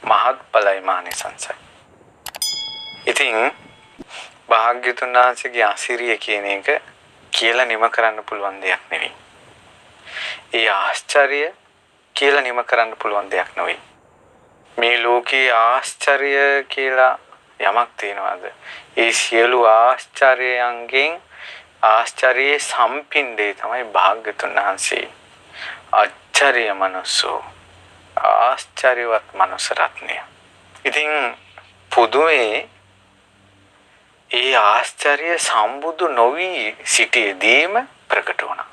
මහත්ඵලයි මානිසංසයි. ඉතින් භාග්‍යතුන් වහන්සේගේ අසිරිය කියන එක කියලා නිම කරන්න පුළුවන් දෙයක් නෙවෙයි. ඒ ආශ්චර්ය කියලා නිම කරන්න පුළුවන් දෙයක් නෙවෙයි. මේ ලෝකේ ආශ්චර්ය කියලා යමක් තියනවාද? ඒ සියලු ආශ්චර්යයන්ගෙන් ආශ්චර්යයේ සම්පින්ඩේ තමයි භාග්‍යතුන් වහන්සේ. ආශ්චර්ය මනසෝ ආශ්චර්යවත් මනස රත්නය. ඉතින් පුදුමේ ඒ ආශ්චර්ය සම්බුදු නොවි සිටියේදීම ප්‍රකට වුණා.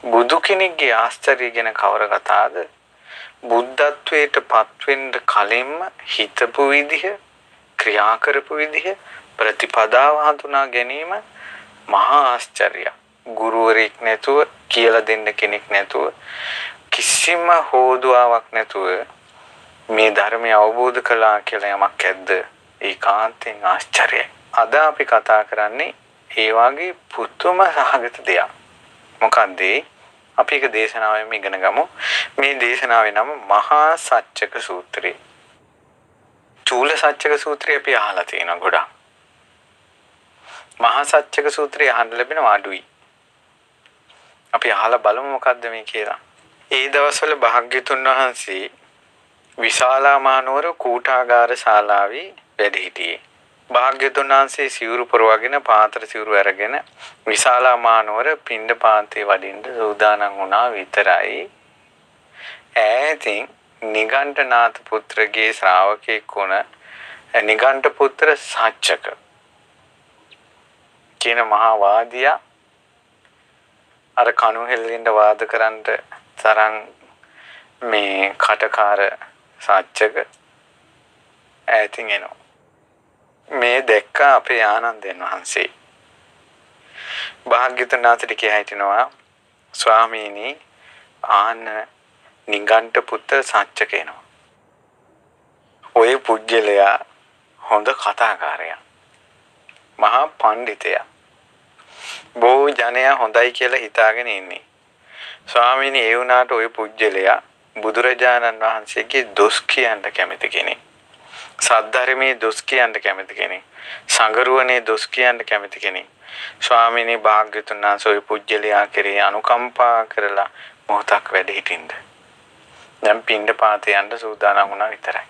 බුදු කෙනෙක්ගේ ආශ්චර්ය ගැන කවර කතාවද? බුද්ධත්වයට පත්වෙන්න කලින්ම හිතපු විදිහ, ක්‍රියා කරපු විදිහ, ප්‍රතිපදාව හඳුනා ගැනීම මහා ආශ්චර්යයක්. ගුරුවරයෙක් නැතුව, කියලා දෙන්න කෙනෙක් නැතුව, කිසිම හෝදුවාවක් නැතුව මේ ධර්මය අවබෝධ කළා කියලා යමක් ඇද්ද? ඒකාන්තයෙන් ආශ්චර්යයි. අද අපි කතා කරන්නේ ඒ වගේ පුදුම සහගත දෙයක්. මොකන්ද? අපි එක දේශනාවෙන් ඉගෙන ගමු. මේ දේශනාවේ නම මහා සච්චක සූත්‍රය. චූල සච්චක සූත්‍රය අපි අහලා තියෙනවා ගොඩක්. මහා සච්චක සූත්‍රය අහන්න ලැබෙනවා අඩුයි. අපි අහලා බලමු මොකද්ද මේ කියලා. ඒ දවස්වල භාග්‍යතුන් වහන්සේ විශාලා මහනුවර කූටාගාර ශාලාවේ වැඩ සිටියේ. භාග්‍යතුන් වහන්සේ සිවුරු පොරවගෙන පාත්‍ර සිවුරු අරගෙන විශාලා මහනුවර පිණ්ඩපාතේ වඩින්න සූදානම් වුණා විතරයි. ඈතින් නිගණ්ඨනාථ පුත්‍රගේ ශ්‍රාවකෙක් වුණ නිගණ්ඨ පුත්‍ර සච්චක කියන මහා වාදියා අර කණු හෙල්ලෙන්න වාද කරන්න තරම් මේ කටකාර සච්චක ඈතින් එනවා. මේ දැක්ක අපේ ආනන්දයන් වහන්සේ. භාග්‍යවතුන් වහන්සේට කියා හිටිනවා, ස්වාමීනි ආන නිගණ්ඨ පුත්‍ර සච්චක එනවා. ඔය පුජ්‍යලයා හොඳ කතාකාරයා. මහා පඬිතයා. බොහෝ ජනයා හොඳයි කියලා හිතාගෙන ඉන්නේ. ස්වාමීනි ඒ වුණාට ඔය පුජ්‍යලයා බුදුරජාණන් වහන්සේගේ දොස් කියන්න කැමති කෙනෙක්. සද්ධර්මයේ දොස් කියන්න කැමති කෙනෙක්. සංගරුවනේ දොස් කියන්න කැමති කෙනෙක්. ස්වාමීනි භාග්‍යවතුන් වහන්සේ ඔය පුජ්‍යලයා කෙරෙහි අනුකම්පා කරලා මොහොතක් වැඩ හිටින්න. දැන් පිණ්ඩපාතේ යන්න සූදානම් වුණා විතරයි.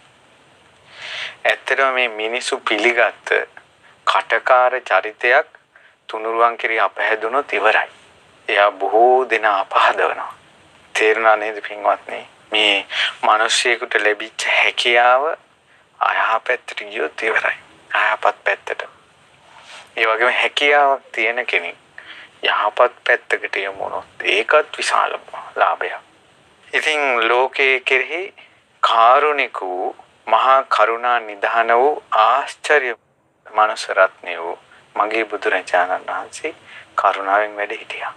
ඇත්තටම මේ මිනිසු පිළිගත් කටකාර චරිතයක් තුනුරුවන් කෙරෙහි අපහැදුනොත් ඉවරයි. එයා බොහෝ දෙනා අපහදවනවා. තේරුණා නේද පින්වත්නි? මේ මිනිස්සෙකුට ලැබිච්ච හැකියාව අයහපැත්තට ගියොත් ඉවරයි. අයහපත් පැත්තට. ඒ වගේම හැකියාවක් තියෙන කෙනෙක් යහපත් පැත්තකට යමු වුණොත් ඒකත් විශාල ලාභයක්. ඉතින් ලෝකයේ කෙරෙහි කාරුණික වූ මහා කරුණා නිධාන වූ ආශ්චර්ය මනස රත්නය වූ මගේ බුදුරජාණන් වහන්සේ කරුණාවෙන් වැඩ හිටියා.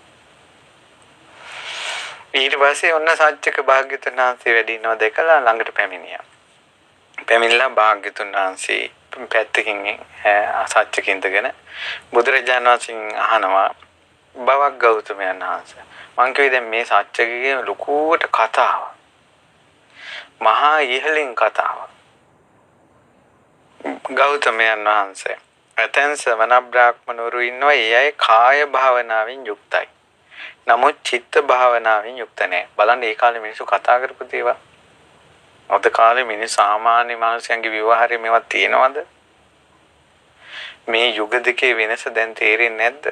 ඊට පස්සේ ඔන්න සච්චක භාග්‍යවතුන් වහන්සේ වැඩ ඉනවා දැකලා ළඟට පැමිණියා. පැමිණලා භාග්‍යවතුන් වහන්සේ පැත්තකින් සච්චක ඉඳගෙන බුදුරජාණන් වහන්සේගෙන් අහනවා, බවක් ගෞතමයන් වහන්සේ, මං කිව්වේ දැන් මේ සච්චකගේ ලොකුවට කතාව. මහා ඉහළින් කතාව. ගෞතමයන් වහන්සේ, ඇතැන් සමන බ්‍රාහ්මණවරු ඉන්නවා, ඒ අය කාය භාවනාවෙන් යුක්තයි. නමුත් චිත්ත භාවනාවෙන් යුක්ත නැහැ. බලන්න ඒ කාලේ මිනිස්සු කතා කරපු දේවල්. අද කාලේ මිනිස්සු සාමාන්‍ය මිනිස්යන්ගේ ව්‍යවහාරය මේවා තියෙනවද? මේ යුග දෙකේ වෙනස දැන් තේරෙන්නේ නැද්ද?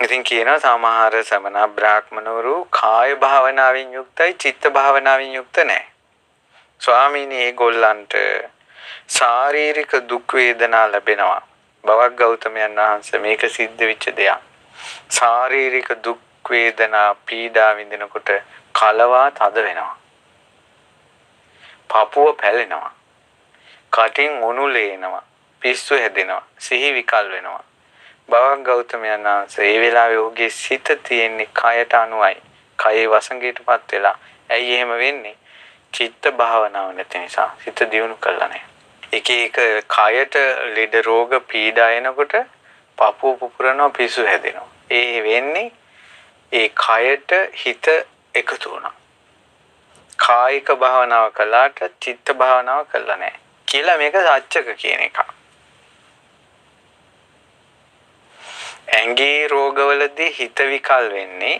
ඉතින් කියනවා සමහර සමන බ්‍රාහ්මණවරු කාය භාවනාවෙන් යුක්තයි, චිත්ත භාවනාවෙන් යුක්ත නැහැ. ස්වාමීනි ඒගොල්ලන්ට ශාරීරික දුක් වේදනා ලැබෙනවා. බවක් ගෞතමයන් වහන්සේ මේක සිද්ධ වෙච්ච දෙයක්. ශාරීරික දුක් වේදනා පීඩා විඳිනකොට කලවා තද වෙනවා. පපුව පැලෙනවා. කටින් උණු ලේනවා. පිස්සු හැදෙනවා. සිහි විකල් වෙනවා. බවක් ගෞතමයන් වහන්සේ ඒ වෙලාවේ ඔහුගේ සිත තියෙන්නේ කයට අනුවයි. කයේ වසඟයටපත් වෙලා. ඇයි එහෙම වෙන්නේ? චිත්ත භාවනාව නැති නිසා. සිත දියුණු කළා නැහැ. එක කයට ලෙඩ රෝග පීඩා එනකොට පපුව පුපුරනවා, පිස්සු හැදෙනවා. ඒ වෙන්නේ ඒ කයට හිත එකතු වුණා. කායික භාවනාව කළාට චිත්ත භාවනාව කළා නැහැ කියලා මේක සත්‍යක කියන එක. ඇඟේ රෝගවලදී හිත විකල් වෙන්නේ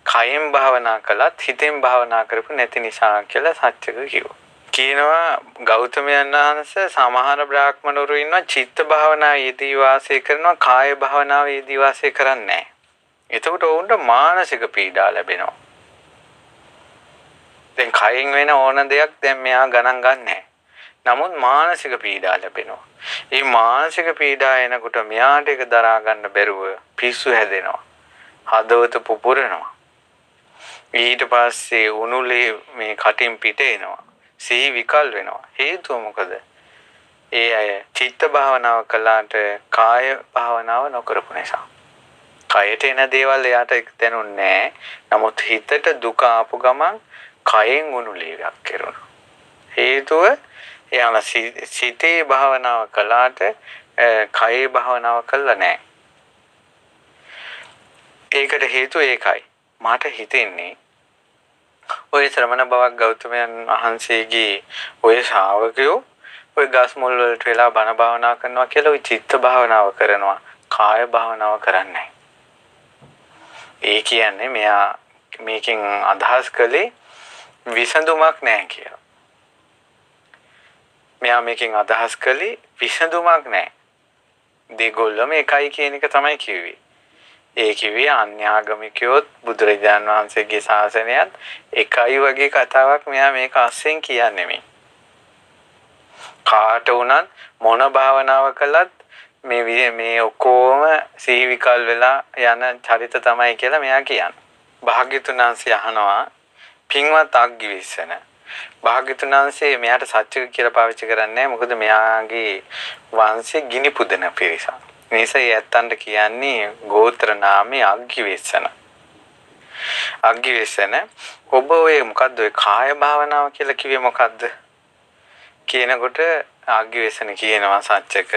කයෙන් භාවනා කළත් හිතෙන් භාවනා කරපු නැති නිසා කියලා සත්‍යක කිව්වා. කියනවා ගෞතමයන් වහන්සේ සමහර බ්‍රාහ්මණවරු ඉන්නවා චිත්ත භාවනා යෙදී වාසය කරනවා කාය භාවනාව යෙදී වාසය කරන්නේ නැහැ. එතකොට ඔවුන්ට මානසික පීඩා ලැබෙනවා. දැන් කයින් වෙන ඕන දෙයක් දැන් මෙයා ගණන් ගන්නෑ. නමුත් මානසික පීඩා ලැබෙනවා. මේ මානසික පීඩා එනකොට මෙයාට ඒක දරා ගන්න බැරුව පිස්සු හැදෙනවා. හදවත පුපුරනවා. ඊට පස්සේ උණුලේ මේ කටින් පිට එනවා. සිහි විකල් වෙනවා. හේතුව මොකද? ඒ අය චිත්ත භාවනාව කළාට කාය භාවනාව නොකරපු නිසා. කයට එන දේවල් එයාට දැනුන්නේ නැහැ. නමුත් හිතට දුක ආපු ගමන් කයෙන් උණුලේක් කෙරුණා. හේතුව එයාලා සිතේ භාවනාව කළාට කයේ භාවනාව කළා නැහැ. ඒකට හේතුව ඒකයි. මට හිතෙන්නේ ඔය ශ්‍රමණ බවක් ගෞතමයන් වහන්සේගේ ඔය ශ්‍රාවකයෝ ඔය ගස් මුල් වලට වෙලා බණ භාවනා කරනවා කියලා ඔය චිත්ත භාවනාව කරනවා. කාය භාවනාව කරන්නේ නැහැ. ඒ කියන්නේ මෙයා මේකෙන් අදහස් කළේ විසඳුමක් නැහැ කියලා. මෙයා මේකෙන් අදහස් කළේ විසඳුමක් නැහැ. දෙගොල්ලම එකයි කියන එක තමයි කිව්වේ. ඒ කිව්වේ අන්‍යාගමිකයොත් බුදුරජාණන් වහන්සේගේ ශාසනයත් එකයි වගේ කතාවක් මෙයා මේක අස්සෙන් කියන්නේ මේ. කාට වුණත් මොන භාවනාව කළත් මේ ඔක්කොම සිහි විකල් වෙලා යන චරිත තමයි කියලා මෙයා කියන්නේ. භාග්‍යතුන් වහන්සේ අහනවා පින්වත් අග්ගිවිස්සන. භාග්‍යතුන් වහන්සේ මෙයාට සත්‍යක කියලා පාවිච්චි කරන්නේ මොකද මෙයාගේ වංශේ ගිනි පුදන පිරිසක්. නිසා යැත්තන්ට කියන්නේ ගෝත්‍ර නාමය අග්ගිවිස්සන. අග්ගිවිස්සන ඔබ ඔය මොකද්ද ඔය කාය භාවනාව කියලා කිව්වේ මොකද්ද? කියනකොට අග්ගිවිස්සන කියනවා සත්‍යක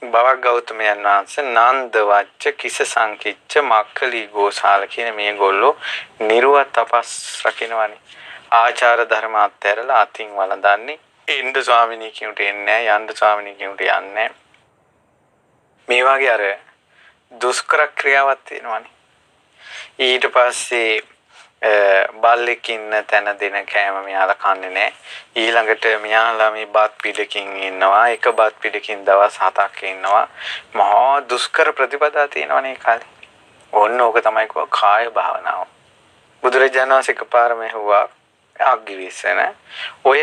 බවක් ගෞතමයන් වහන්සේ නන්ද වච්ච කිස සංකිච්ච මක්කලි ගෝසාල කියන මේ ගොල්ලෝ නිර්වත් තපස් රකින්නවනේ. ආචාර ධර්ම අත්හැරලා අතින් වළඳන්නේ. ඉන්ද ස්වාමිනී කියුට එන්නේ නැහැ. යන්ද ස්වාමිනී කියුට යන්නේ නැහැ. මේ වගේ අර දුෂ්කර ක්‍රියාවක් තියෙනවානේ. ඊට පස්සේ බල්ලෙක් ඉන්න තැන දෙන කෑම මෙයාලා කන්නේ නැහැ. ඊළඟට මෙයාලා මේ බත් පිටකින් ඉන්නවා. එක බත් පිටකින් දවස් 7ක් ඉන්නවා. මහා දුෂ්කර ප්‍රතිපදා තියෙනවානේ කාලේ. ඕන්න ඕක තමයි කාය භාවනාව. බුදුරජාණන් වහන්සේ එකපාරම ඇහුවා අග්ගිවිස්සන ඔය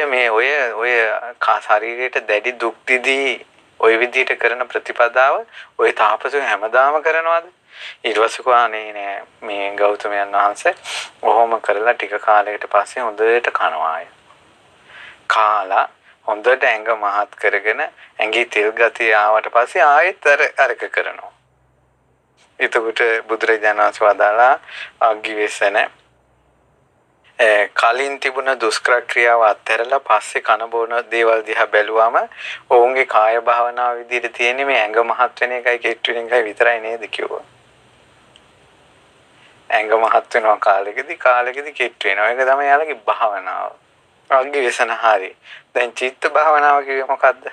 ශරීරයට දැඩි දුක් දිදී ඔය විදිහට කරන ප්‍රතිපදාව ඔය තාපසෝ හැමදාම කරනවද? ඊට පස්සේ කෝනේ නෑ මේ ගෞතමයන් වහන්සේ ඔහොම කරලා ටික කාලයකට පස්සේ හොඳට කනවා. කාලා හොඳට ඇඟ මහත් කරගෙන ඇඟේ තෙල් ගතිය ආවට පස්සේ ආයෙත් අරක කරනවා. එතකොට බුදුරජාණන් වහන්සේ වදාලා අග්ගිවිස්සන කලින් තිබුණ දුෂ්කර ක්‍රියාව අත්හැරලා පස්සේ කන බොන දේවල් දිහා බැලුවම ඔවුන්ගේ කාය භාවනාව විදිහට තියෙන්නේ මේ ඇඟ මහත් වෙන එකයි කෙට් වෙන එකයි විතරයි නේද කිව්වා. ඇඟ මහත් වෙනවා කාලෙකදී කෙට් වෙනවා. ඒක තමයි යාළගේ භාවනාව. අග්ගිවිස්සන හරි. දැන් චිත්ත භාවනාව කිව්වේ මොකද්ද?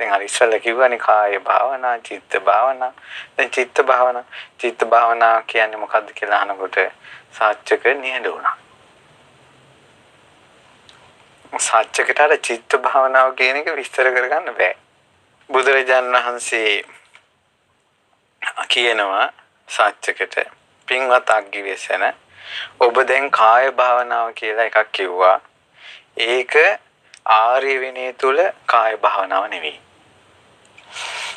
දැන් අර ඉස්සෙල්ලා කිව්වනේ කාය භාවනා, චිත්ත භාවනා. දැන් චිත්ත භාවනා කියන්නේ මොකද්ද කියලා අහනකොට සාච්චක නිහඬ වුණා. සත්‍යකට අර චිත්ත භාවනාව කියන එක විස්තර කරගන්න බෑ. බුදුරජාණන් වහන්සේ කියනවා සත්‍යකට පින්වත් අග්ගිවිස්සන ඔබ දැන් කාය භාවනාව කියලා එකක් කිව්වා. ඒක ආර්ය විනය තුල කාය භාවනාව නෙවෙයි.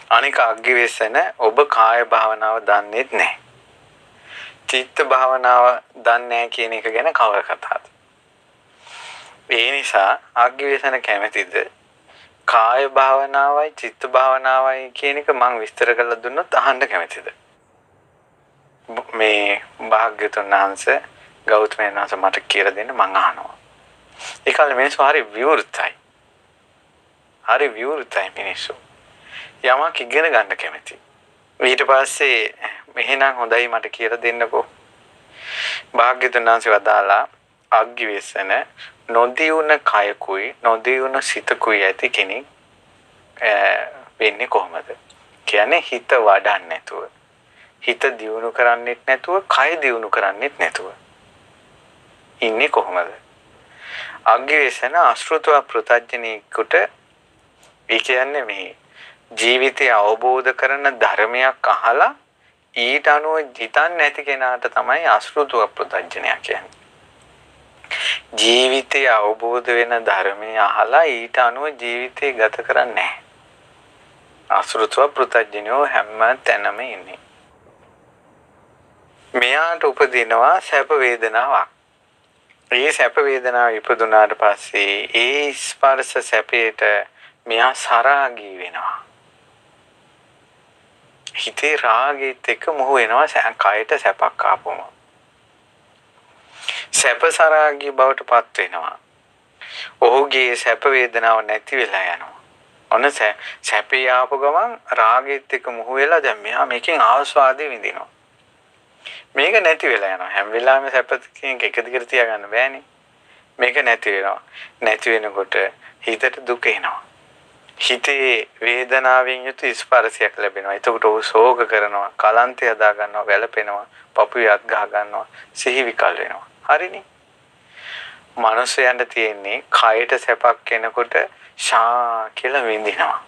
අනික අග්ගිවිස්සන ඔබ කාය භාවනාව දන්නේත් නැහැ. චිත්ත භාවනාව දන්නේ නැහැ කියන එක ගැන කවර කතාවද? ඒ නිසා අග්ගිවිස්සන කැමැතිද කාය භාවනාවයි චිත්ත භාවනාවයි කියන එක මම විස්තර කරලා දුන්නොත් අහන්න කැමැතිද? මේ භාග්‍යතුන් වහන්සේ ගෞතමයන් වහන්සේ මට කියලා දෙන්න මම අහනවා. ඒ කාලේ මිනිස්සු හරි විවෘතයි මිනිස්සු. යමක් ඉගෙන ගන්න කැමැති. ඊට පස්සේ එහෙනම් හොඳයි මට කියලා දෙන්නකෝ. භාග්‍යතුන් වහන්සේ වදාලා අග්ගිවෙසන නොදියුණ කයකුයි නොදියුණ සිතකුයි ඇති කෙනෙක් වෙන්නේ කොහොමද? කියන්නේ හිත වඩන්නේ නැතුව, හිත දියුණු කරන්නෙත් නැතුව, කය දියුණු කරන්නෙත් නැතුව ඉන්නේ කොහොමද? අග්ගිවෙසන අශෘතව පෘතජ්ජනේකට ඒ කියන්නේ මේ ජීවිතය අවබෝධ කරන ධර්මයක් අහලා ඊට අනුව හිතන්නේ නැති කෙනාට තමයි අශෘතව පෘතජ්ජනයා කියන්නේ. ජීවිතය අවබෝධ වෙන ධර්මය අහලා ඊට අනුව ජීවිතය ගත කරන්නේ නැහැ. අශෘතව පෘතජ්ජනයෝ හැම තැනම ඉන්නේ. මෙයාට උපදිනවා සැප වේදනාවක්. ඒ සැප වේදනාව ඉපදුනාට පස්සේ ඒ ස්පර්ශ සැපයට මෙයා සරාගී වෙනවා. හිතේ රාගෙත් එක්ක මොහු වෙනවා කයට සැපක් ආපුවම. සැප සරාගී බවට පත් වෙනවා. ඔහුගේ සැප වේදනාව නැති වෙලා යනවා. ඔන්න සැපේ ආපු ගමන් රාගෙත් එක්ක මොහු වෙලා දැන් මෙයා මේකෙන් ආස්වාදෙ විඳිනවා. මේක නැති වෙලා යනවා. හැම වෙලාවෙම සැපකින් එක දිගට තියාගන්න බෑනේ. මේක නැති වෙනවා. නැති වෙනකොට හිතට දුක එනවා. හිතේ වේදනාවෙන් යුතු ස්පර්ශයක් ලැබෙනවා. එතකොට ਉਹ ශෝක කරනවා, කලන්තය හදා ගන්නවා, වැළපෙනවා, පපුවේ අත් ගහ ගන්නවා, සිහි විකල් වෙනවා. හරිනේ. මනුස්සයන්ට තියෙන්නේ කයට සැපක් එනකොට ශා කියලා විඳිනවා.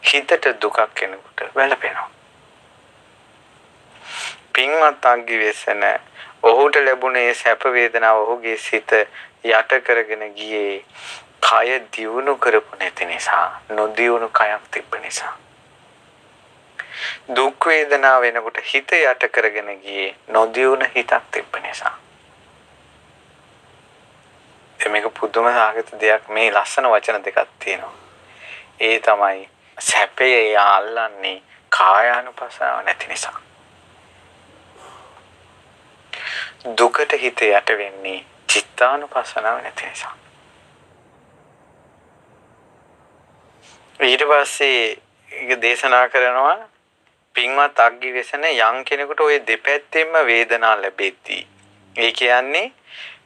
හිතට දුකක් එනකොට වැළපෙනවා. පින්වත් අග්ගිවෙසන ඔහුට ලැබුණේ සැප වේදනාව ඔහුගේ සිත යට කරගෙන ගියේ කය දියුණු කරපු නැති නිසා, නොදියුණු කයක් තිබ්බ නිසා. දුක් වේදනාව වෙනකොට හිත යට කරගෙන ගියේ නොදියුණු හිතක් තිබ්බ නිසා. මේක පුදුම සාගත දෙයක්. මේ ලස්සන වචන දෙකක් තියෙනවා. ඒ තමයි සැපේ යාල්ලන්නේ කායානුපස්සනාව නැති නිසා. දුකට හිත යට වෙන්නේ චිත්තානුපස්සනාව නැති නිසා. ඊට පස්සේ ඒක දේශනා කරනවා පින්වත් අග්ගිවෙසන යම් කෙනෙකුට ওই දෙපැත්තෙන්ම වේදනා ලැබෙද්දී ඒ කියන්නේ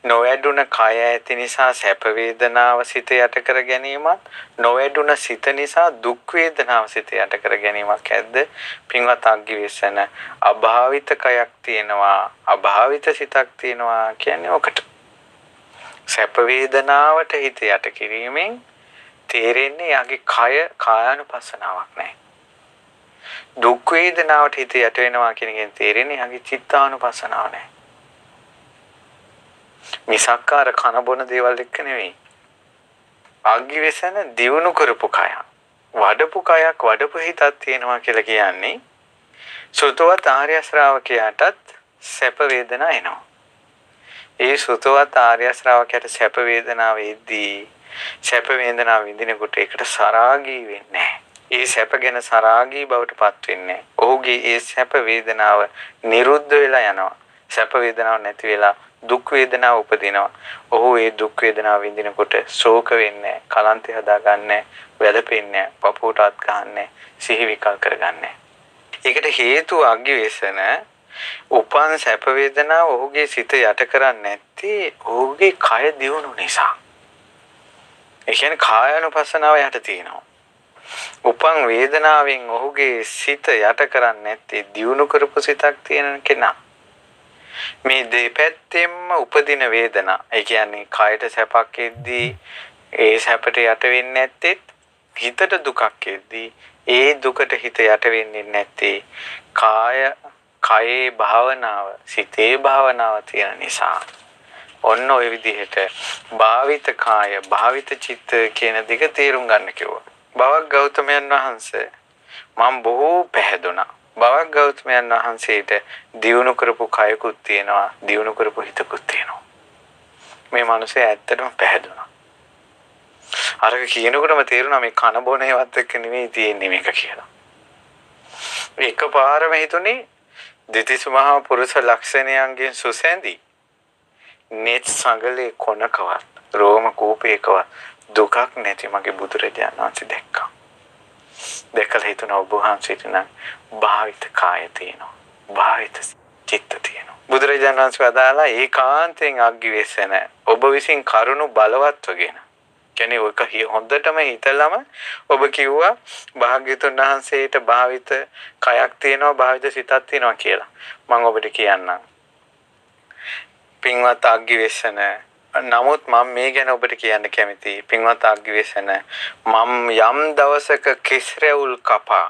නොවැඩුණ කය ඇති නිසා සැප වේදනාව සිත යට කර ගැනීමත් නොවැඩුණ සිත නිසා දුක් වේදනාව සිත යට කර ගැනීමක් ඇද්ද? පින්වත් අග්ගිවෙසන අභාවිත කයක් තියෙනවා, අභාවිත සිතක් තියෙනවා කියන්නේ ඔකට. සැප වේදනාවට හිත යට කිරීමෙන් තේරෙන්නේ යාගේ කය කායානුපස්සනාවක් නැහැ. දුක් වේදනාවට හිත යට වෙනවා කියන එකෙන් තේරෙන්නේ යාගේ චිත්තානුපස්සනාව නැහැ. මිසක්කාර කන බොන දේවල් එක්ක නෙවෙයි. අග්ගිවෙසන දියුණු කරපු කයක්, වඩපු කයක්, වඩපු හිතක් තියෙනවා කියලා කියන්නේ සුතවත් ආර්ය ශ්‍රාවකයාටත් සැප වේදනා එනවා. ඒ සුතවත් ආර්ය ශ්‍රාවකයාට සැප වේදනාව එද්දී සැප වේදනාව විඳිනකොට ඒකට සරාගී වෙන්නේ නැහැ. ඒ සැප ගැන සරාගී බවට පත් වෙන්නේ නැහැ. ඔහුගේ ඒ සැප වේදනාව නිරුද්ධ වෙලා යනවා. සැප වේදනාව නැති වෙලා දුක් වේදනාව උපදිනවා. ඔහු ඒ දුක් වේදනාව විඳිනකොට ශෝක වෙන්නේ, කලන්තය හදාගන්නේ, වැළපෙන්නේ, පපුවට අත් ගන්නෑ, සිහි විකල් කරගන්නේ. ඒකට හේතුව අග්ගිවෙසන උපන් සැප වේදනාව ඔහුගේ සිත යට කරන්නේ නැත්තේ ඔහුගේ කය දියුණු නිසා. ඒ කියන්නේ කායानुපස්සනාව යට තියෙනවා. උපන් වේදනාවෙන් ඔහුගේ සිත යට කරන්නේ නැත්තේ දියුණු කරපු සිතක් තියෙන කෙනා. මේ දෙපැත්තෙන්ම උපදින වේදනා, ඒ කියන්නේ කයට සැපක් එද්දී ඒ සැපට යට වෙන්නේ නැත්තේ, හිතට දුකක් එද්දී ඒ දුකට හිත යට වෙන්නේ නැත්තේ කයේ භාවනාව, සිතේ භාවනාව තියෙන නිසා. ඔන්න ඔය විදිහට භාවිත කාය, භාවිත චිත්ත කියන දෙක තේරුම් ගන්න කිව්වා. බවක් ගෞතමයන් වහන්සේ මම බොහෝ පැහැදුනා. බවක් ගෞතමයන් වහන්සේට දියුණු කරපු කයකුත් තියෙනවා, දියුණු කරපු හිතකුත් තියෙනවා. මේ මිනිස්සේ ඇත්තටම පැහැදුනා. අර කියනකොටම තේරුණා මේ කන බොන ඒවත් එක්ක නෙවෙයි තියෙන්නේ මේක කියලා. එකපාරම හිතුනේ දෙතිස් මහා පුරුෂ ලක්ෂණයන්ගෙන් සුසැඳි net සංගලේ කොනකවත්, රෝම කූපයකවත් දුකක් නැති මගේ බුදුරජාණන් වහන්සේ දැක්කා. දැකලා හිතුණා ඔබ වහන්සේට නම් භාවිත කාය තියෙනවා, භාවිත චිත්ත තියෙනවා. බුදුරජාණන් වහන්සේ වදාලා ඒකාන්තයෙන් අග්ගිවෙස්සන ඔබ විසින් කරුණු බලවත්වගෙන. කියන්නේ ඔක හොඳටම හිතලම ඔබ කිව්වා භාග්‍යතුන් වහන්සේට භාවිත කයක් තියෙනවා භාවිත සිතක් තියෙනවා කියලා. මම ඔබට කියන්නම්. පින්වත් අග්ගිවෙස්සන නමුත් මම මේ ගැන ඔබට කියන්න කැමතියි. පින්වත් අග්ගිවෙස්සන මම යම් දවසක කිස්රැවුල් කපා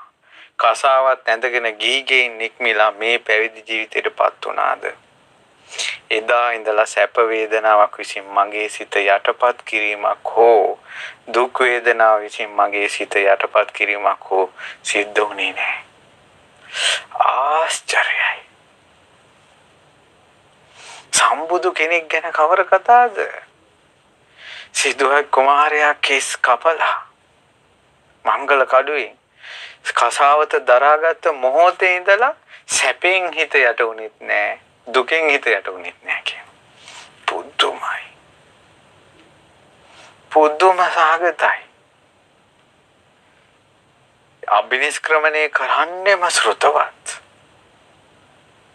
කසාවත් ඇඳගෙන ගීගෙන් නික්මිලා මේ පැවිදි ජීවිතයටපත් වුණාද? එදා ඉඳලා සැප වේදනාවක් විසින් මගේ සිත යටපත් කිරීමක් හෝ දුක් වේදනාව විසින් මගේ සිත යටපත් කිරීමක් හෝ සිද්ධ වුණේ නැහැ. ආශ්චර්යයි. සම්බුදු කෙනෙක් ගැන කවර කතාවද? සිදුහත් කුමාරයා කෙස් කපලා මංගල කඩුවේ කසාවත දරාගත්ත මොහොතේ ඉඳලා සැපෙන් හිත යට වුණෙත් නැහැ. දුකෙන් හිත යට වුණෙත් නැහැ කියන. පුදුමයි. පුදුම සාගතයි. අභිනිෂ්ක්‍රමණය කරන්නේම ශ්‍රොතවත්.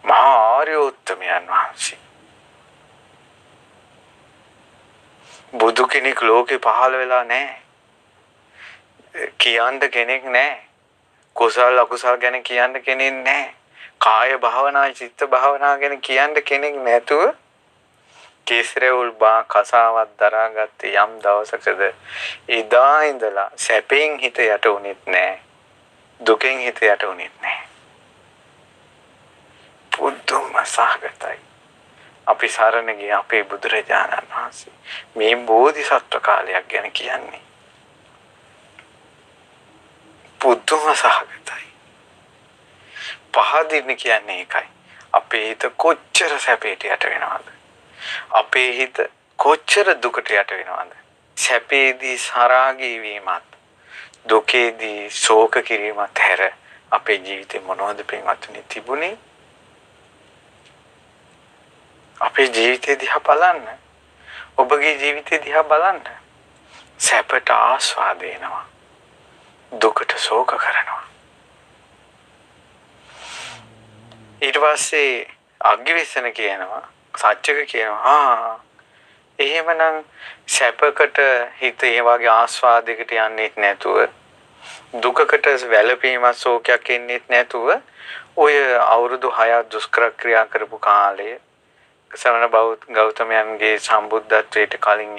මහා ආර්යෝත්තමයන් වහන්සේ. බුදු කෙනෙක් ලෝකේ පහළ වෙලා නැහැ. කියන්න කෙනෙක් නැහැ. කුසල අකුසල ගැන කියන්න කෙනෙක් නැහැ. කාය භාවනා චිත්ත භාවනා ගැන කියන්න කෙනෙක් නැතුව කේසරවුල් බා කසාවත් දරාගත්ත යම් දවසකද එදා ඉඳලා සැපෙන් හිත යට උනේත් නැහැ. දුකෙන් හිත යට උනේත් නැහැ. පුදුම සහගතයි. අපි සරණ ගිය අපේ බුදුරජාණන් වහන්සේ මේ බෝධිසත්ව කාලයක් ගැන කියන්නේ. පුදුම සහගතයි. පහදින්න කියන්නේ ඒකයි. අපේ හිත කොච්චර සැපයට යට වෙනවද? අපේ හිත කොච්චර දුකට යට වෙනවද? සැපේදී සරාගී වීමත් දුකේදී ශෝක කිරීමත් හැර අපේ ජීවිතේ මොනවද පින්වත්නි තිබුණේ? අපේ ජීවිතේ දිහා බලන්න. ඔබගේ ජීවිතේ දිහා බලන්න. සැපට ආස්වාද වෙනවා. දුකට ශෝක කරනවා. ඊට පස්සේ අග්ගිවෙස්සන කියනවා සත්‍යක කියනවා එහෙමනම් සැපකට හිත ඒ වගේ ආස්වාදයකට යන්නේත් නැතුව දුකකට වැළපීමක් ශෝකයක් එන්නේත් නැතුව ඔය අවුරුදු 6ක් දුෂ්කර ක්‍රියා කරපු කාලේ සමන ගෞතමයන්ගේ සම්බුද්ධත්වයට කලින්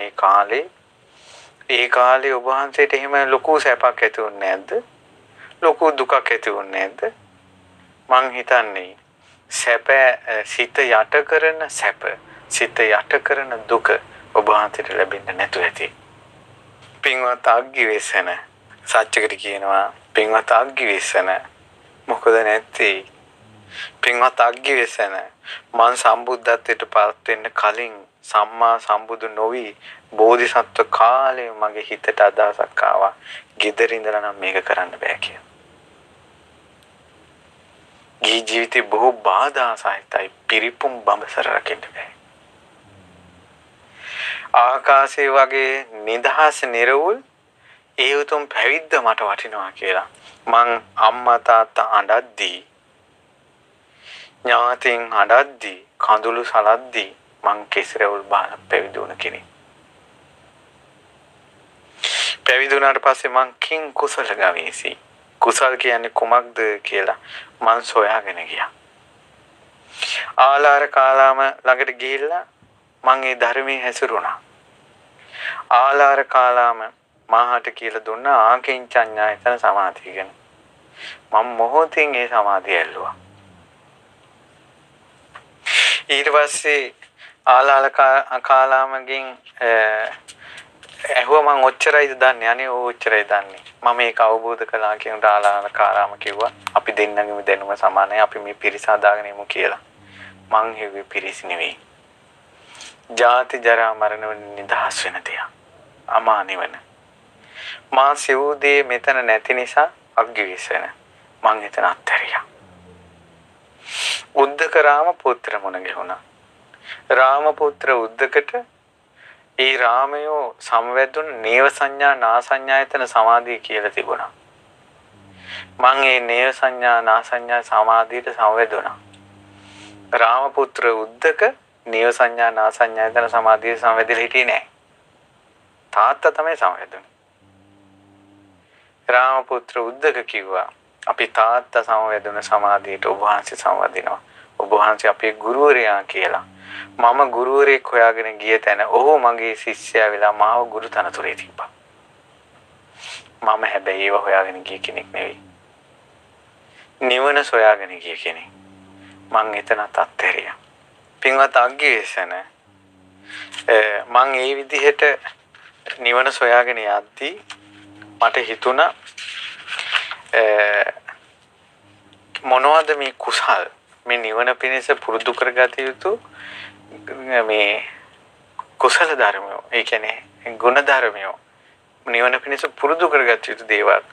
ඒ කාලේ ඔබ වහන්සේට එහෙම ලොකු සැපක් ඇති වුණේ නැද්ද? ලොකු දුකක් ඇති වුණේ නැද්ද? මං හිතන්නේ සැප සිත යට කරන සැප සිත යට කරන දුක ඔබ වහන්සේට ලැබෙන්නේ නැතු ඇති. පින්වත් අග්ගිවෙස්සන සත්‍යකට කියනවා පින්වත් අග්ගිවෙස්සන මොකද නැත්තේ? පින්වත් අග්ගිවෙස්සන මං සම්බුද්ධත්වයට පත් වෙන්න කලින් සම්මා සම්බුදු නොවි බෝධිසත්ව කාලේ මගේ හිතට අදහසක් ආවා. ගෙදර ඉඳලා නම් මේක කරන්න බෑ කියලා. ගිහි ජීවිතේ බොහෝ බාධා සහිතයි. පිරිපුම් බඹසර රකින්න බෑ. ආකාශයේ වගේ නිදහස් නිරවුල් ඒ උතුම් පැවිද්ද මට වටිනවා කියලා මං අම්මා තාත්තා අඬද්දී ඥාතීන් අඬද්දී කඳුළු සලද්දී මං කෙසරවුල් බාන පැවිදි වුණ කෙනෙක්. පැවිදි වුණාට පස්සේ මං කිං කුසල ගවේසි. කුසල් කියන්නේ කුමක්ද කියලා මං සොයාගෙන ගියා. ආලාර කාලාම ළඟට ගිහිල්ලා මං ඒ ධර්මයේ හැසිරුණා. ආලාර කාලාම මාහට කියලා දුන්නා ආකින්චඤ්ඤායතන සමාධිය ගැන. මම මොහොතින් ඒ සමාධිය ඇල්ලුවා. ඊට පස්සේ ආලාර කාලාමගෙන් ඇහුවා මං ඔච්චරයිද දන්නේ? අනේ ඔච්චරයි දන්නේ. මම මේක අවබෝධ කළා කියන ආලාර කාලාම කිව්වා අපි දෙන්නගේම දැනුම සමානයි. අපි මේ පිරිස හදාගෙන ඉමු කියලා. මං හිව්වේ පිරිස නෙවෙයි. ජාති ජරා මරණ නිදහස් වෙන තියා. අමා නිවන. මා සිවුදේ මෙතන නැති නිසා අග්ගිවෙස්සන මං එතන අත්හැරියා. උද්දක රාම පුත්‍ර මුණ ගැහුණා. රාම පුත්‍ර උද්දකට ඒ රාමයෝ සමවැදුණු නේව සංඥා නා සංඥායතන සමාධිය කියලා තිබුණා. මං ඒ නේව සංඥා නා සංඥා සමාධියට සමවැදුණා. රාමපුත්‍ර උද්දක නීව සංඥා නා සංඥායතන සමාධිය සංවැදිලා හිටියේ නැහැ. තාත්තා තමයි සංවැදුනේ. රාමපුත්‍ර උද්දක කිව්වා අපි තාත්තා සංවැදුන සමාධියට ඔබ වහන්සේ සංවදිනවා. ඔබ වහන්සේ අපේ ගුරුවරයා කියලා. මම ගුරුවරයෙක් හොයාගෙන ගිය තැන ඔහු මගේ ශිෂ්‍යයා වෙලා මාව ගුරු තනතුරේ තිබ්බා. මම හැබැයි ඒව හොයාගෙන ගිය කෙනෙක් නෙවෙයි. නිවන සොයාගෙන ගිය කෙනෙක්. මං එතනත් අත්හැරියා. පින්වත් අග්ගිවේසන මං ඒ විදිහට නිවන සොයාගෙන යද්දී මට හිතුණා මොනවද මේ කුසල් මේ නිවන පිණිස පුරුදු කරගත යුතු මේ කුසල ධර්මයෝ ඒ කියන්නේ ගුණ ධර්මයෝ නිවන පිණිස පුරුදු කරගත යුතු දේවල්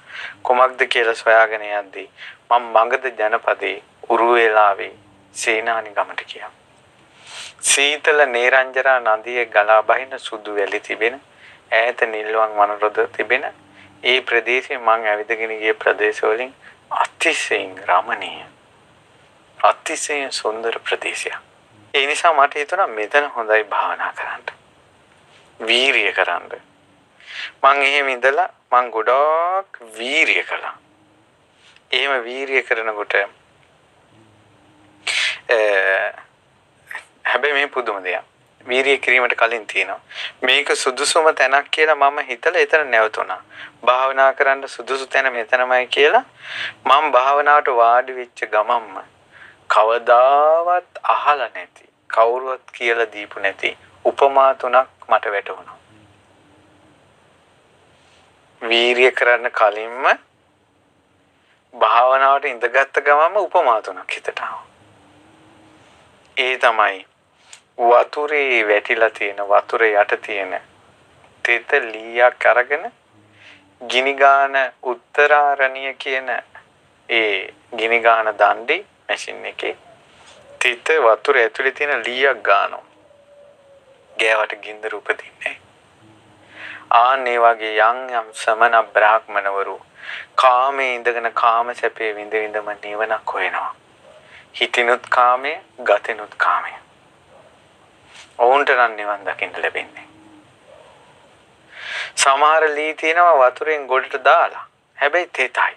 කොමක්ද කියලා සොයාගෙන යද්දී මම මගධ ජනපදයේ උරුවෙලාවේ සේනානි ගමට ගියා. සීතල නේරංජරා නදියේ ගලා බහින සුදු වැලි තිබෙන ඈත නිල්වන් වනරොද තිබෙන ඒ ප්‍රදේශයේ මම ඇවිදගෙන ගිය ප්‍රදේශ වලින් අතිශයින් රමණීය අතිශයින් සුන්දර ප්‍රදේශයක්. ඒ නිසා මට හිතුණා මෙතන හොඳයි භාවනා කරන්න. වීරිය කරන්න. මං එහෙම ඉඳලා මං ගොඩාක් වීරිය කළා. එහෙම වීරිය කරනකොට හැබැයි මේ පුදුම දෙයක්. වීරිය කිරීමට කලින් තියෙනවා. මේක සුදුසුම තැනක් කියලා මම හිතලා එතන නැවතුණා. භාවනා කරන්න සුදුසු තැන මෙතනමයි කියලා මම භාවනාවට වාඩි වෙච්ච ගමන්ම කවදාවත් අහලා නැති කවුරුවත් කියලා දීපු නැති උපමා තුනක් මට වැටහුණා. වීරිය කරන්න කලින්ම භාවනාවට ඉඳගත්ත ගමන්ම උපමා තුනක් හිතට ආවා. ඒ තමයි වතුරේ වැටිලා තියෙන වතුර යට තියෙන තෙත ලීයක් අරගෙන ගිනිගාන උත්තරාරණිය කියන ඒ ගිනිගාන දණ්ඩේ මැෂින් එකේ තෙත වතුර ඇතුලේ තියෙන ලීයක් ගන්නවා. ගෑවට ගින්දර උපදින්නේ. ආන්නේ වගේ යම් සමන බ්‍රාහ්මණවරු කාමයේ ඉඳගෙන කාම සැපේ විඳ විඳම නිවනක් හොයනවා. හිතිනුත් කාමයේ, ගතිනුත් කාමයේ. ඔවුන්ට නම් නිවන් දකින්න ලැබෙන්නේ. සමහර ලී තියෙනවා වතුරෙන් ගොඩට දාලා. හැබැයි තෙතයි.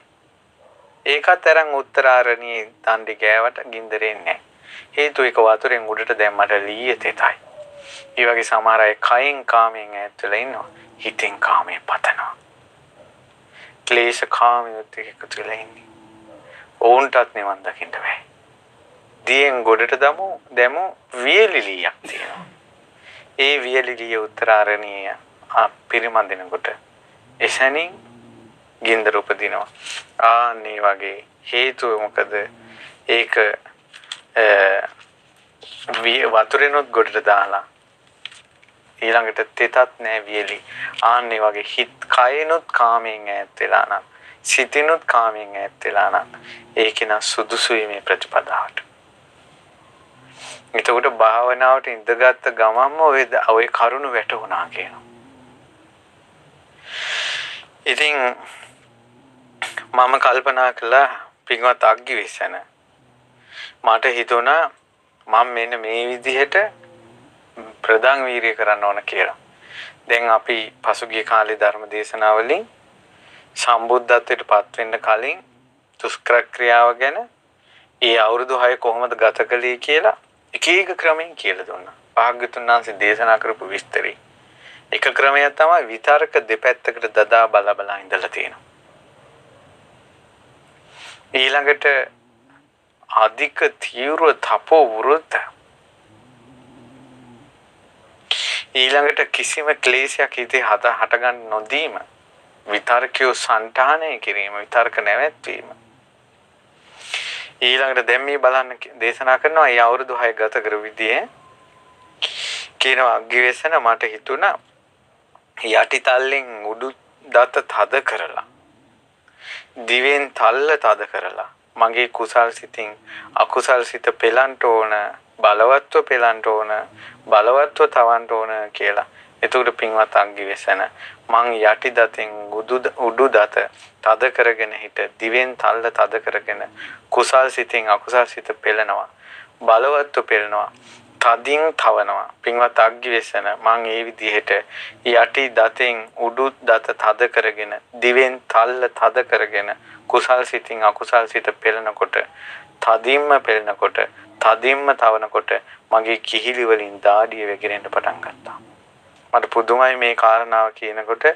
ඒකත් අරන් උත්තරාරණියේ දණ්ඩි ගෑවට ගින්දරේ නැහැ. හේතුව ඒක වතුරෙන් උඩට දැම්මට ලීයේ තෙතයි. ඒ වගේ සමහර අය කයින් කාමයෙන් ඈත් වෙලා ඉන්නවා. හිතෙන් කාමයෙන් පතනවා. ක්ලේශ කාමයට එකතු වෙලා ඉන්නේ. ඔවුන්ටත් නිවන් දකින්න බෑ. දියෙන් ගොඩට දැමු වියලිලියක් තියෙනවා. ඒ වියලිලිය උත්තරාරණීය පිරිමන්දිනකොට එසැනින් ගින්දර උපදිනවා. ආන්නේ වගේ හේතුව මොකද? ඒක වතුරෙනොත් ගොඩට දාලා ඊළඟට තෙතත් නෑ වියලි. ආන්නේ වගේ හිත කයනොත් කාමයෙන් ඈත් වෙලා නම් සිතිනුත් කාමයෙන් ඈත් වෙලා නම් ඒක න සුදුසුයි මේ ප්‍රතිපදාවට. එතකොට භාවනාවට ඉඳගත්ත ගමන්ම ඔය කරුණ වැටුණා කියනවා. ඉතින් මම කල්පනා කළා පින්වත් අග්ගිවේසන මට හිතුණා මම මෙන්න මේ විදිහට ප්‍රධාන වීරිය කරන්න ඕන කියලා. දැන් අපි පසුගිය කාලේ ධර්ම දේශනාවලින් සම්බුද්ධත්වයට පත් වෙන්න කලින් දුෂ්කර ක්‍රියාව ගැන ඒ අවුරුදු 6 කොහොමද ගත කළේ කියලා එක එක ක්‍රමෙන් කියලා දුන්නා. භාග්‍යතුන් වහන්සේ දේශනා කරපු විස්තරي. එක ක්‍රමයක් තමයි විතර්ක දෙපැත්තකට දදා බල ඉඳලා තියෙනවා. ඊළඟට අධික තීව්‍ර තපෝ වෘත. ඊළඟට කිසිම ක්ලේශයක් හිතේ හටගන්න නොදීම. විතර්කය සංඨානය කිරීම, විතර්ක නැවැත්වීම. ඊළඟට දැන් මේ බලන්න දේශනා කරනවා ඒ අවුරුදු 6 ගත කර විදිහේ කියනවා අග්ගිවේසන මට හිතුණා යටි තල්ලෙන් උඩු දත තද කරලා දිවෙන් තල්ල තද කරලා මගේ කුසල් සිතින් අකුසල් සිත පෙලන්න ඕන බලවත්ව පෙලන්න ඕන බලවත්ව තවන්න ඕන කියලා. එතකොට පින්වත් අග්ගිවේසන මං යටි දතෙන් උඩු දත තද කරගෙන හිට දිවෙන් තල්ල තද කරගෙන කුසල් සිතින් අකුසල් සිත පෙලනවා. බලවත්ව පෙළනවා. තදින් තවනවා. පින්වත් අග්ගිවේසන මං ඒ විදිහට යටි දතෙන් උඩු දත තද කරගෙන දිවෙන් තල්ල තද කරගෙන කුසල් සිතින් අකුසල් සිත පෙළනකොට තදින්ම පෙළනකොට තදින්ම තවනකොට මගේ කිහිලි වලින් දාඩිය වැగిරෙන්න පටන් ගත්තා. මට පුදුමයි මේ කාරණාව කියනකොට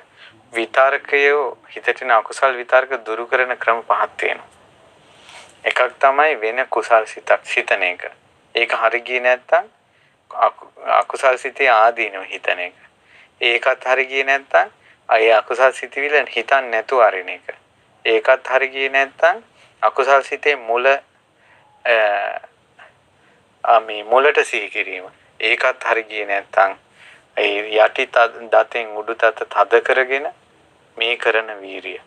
විතර්කය හිතට එන අකුසල් විතර්ක දුරු කරන ක්‍රම පහක් තියෙනවා. එකක් තමයි වෙන කුසල් සිතක් සිතන එක. ඒක හරි ගියේ නැත්තම් අකුසල් සිතේ ආදීනව හිතන එක. ඒකත් හරි ගියේ නැත්තම් අය අකුසල් සිතවිල්ල හිතන්න නැතුව අරින එක. ඒකත් හරි ගියේ නැත්තම් අකුසල් සිතේ මුල මුලට සිහි කිරීම. ඒකත් හරි ගියේ නැත්තම් ඒ යටි දතෙන් උඩු දත තද කරගෙන මේ කරන වීරිය.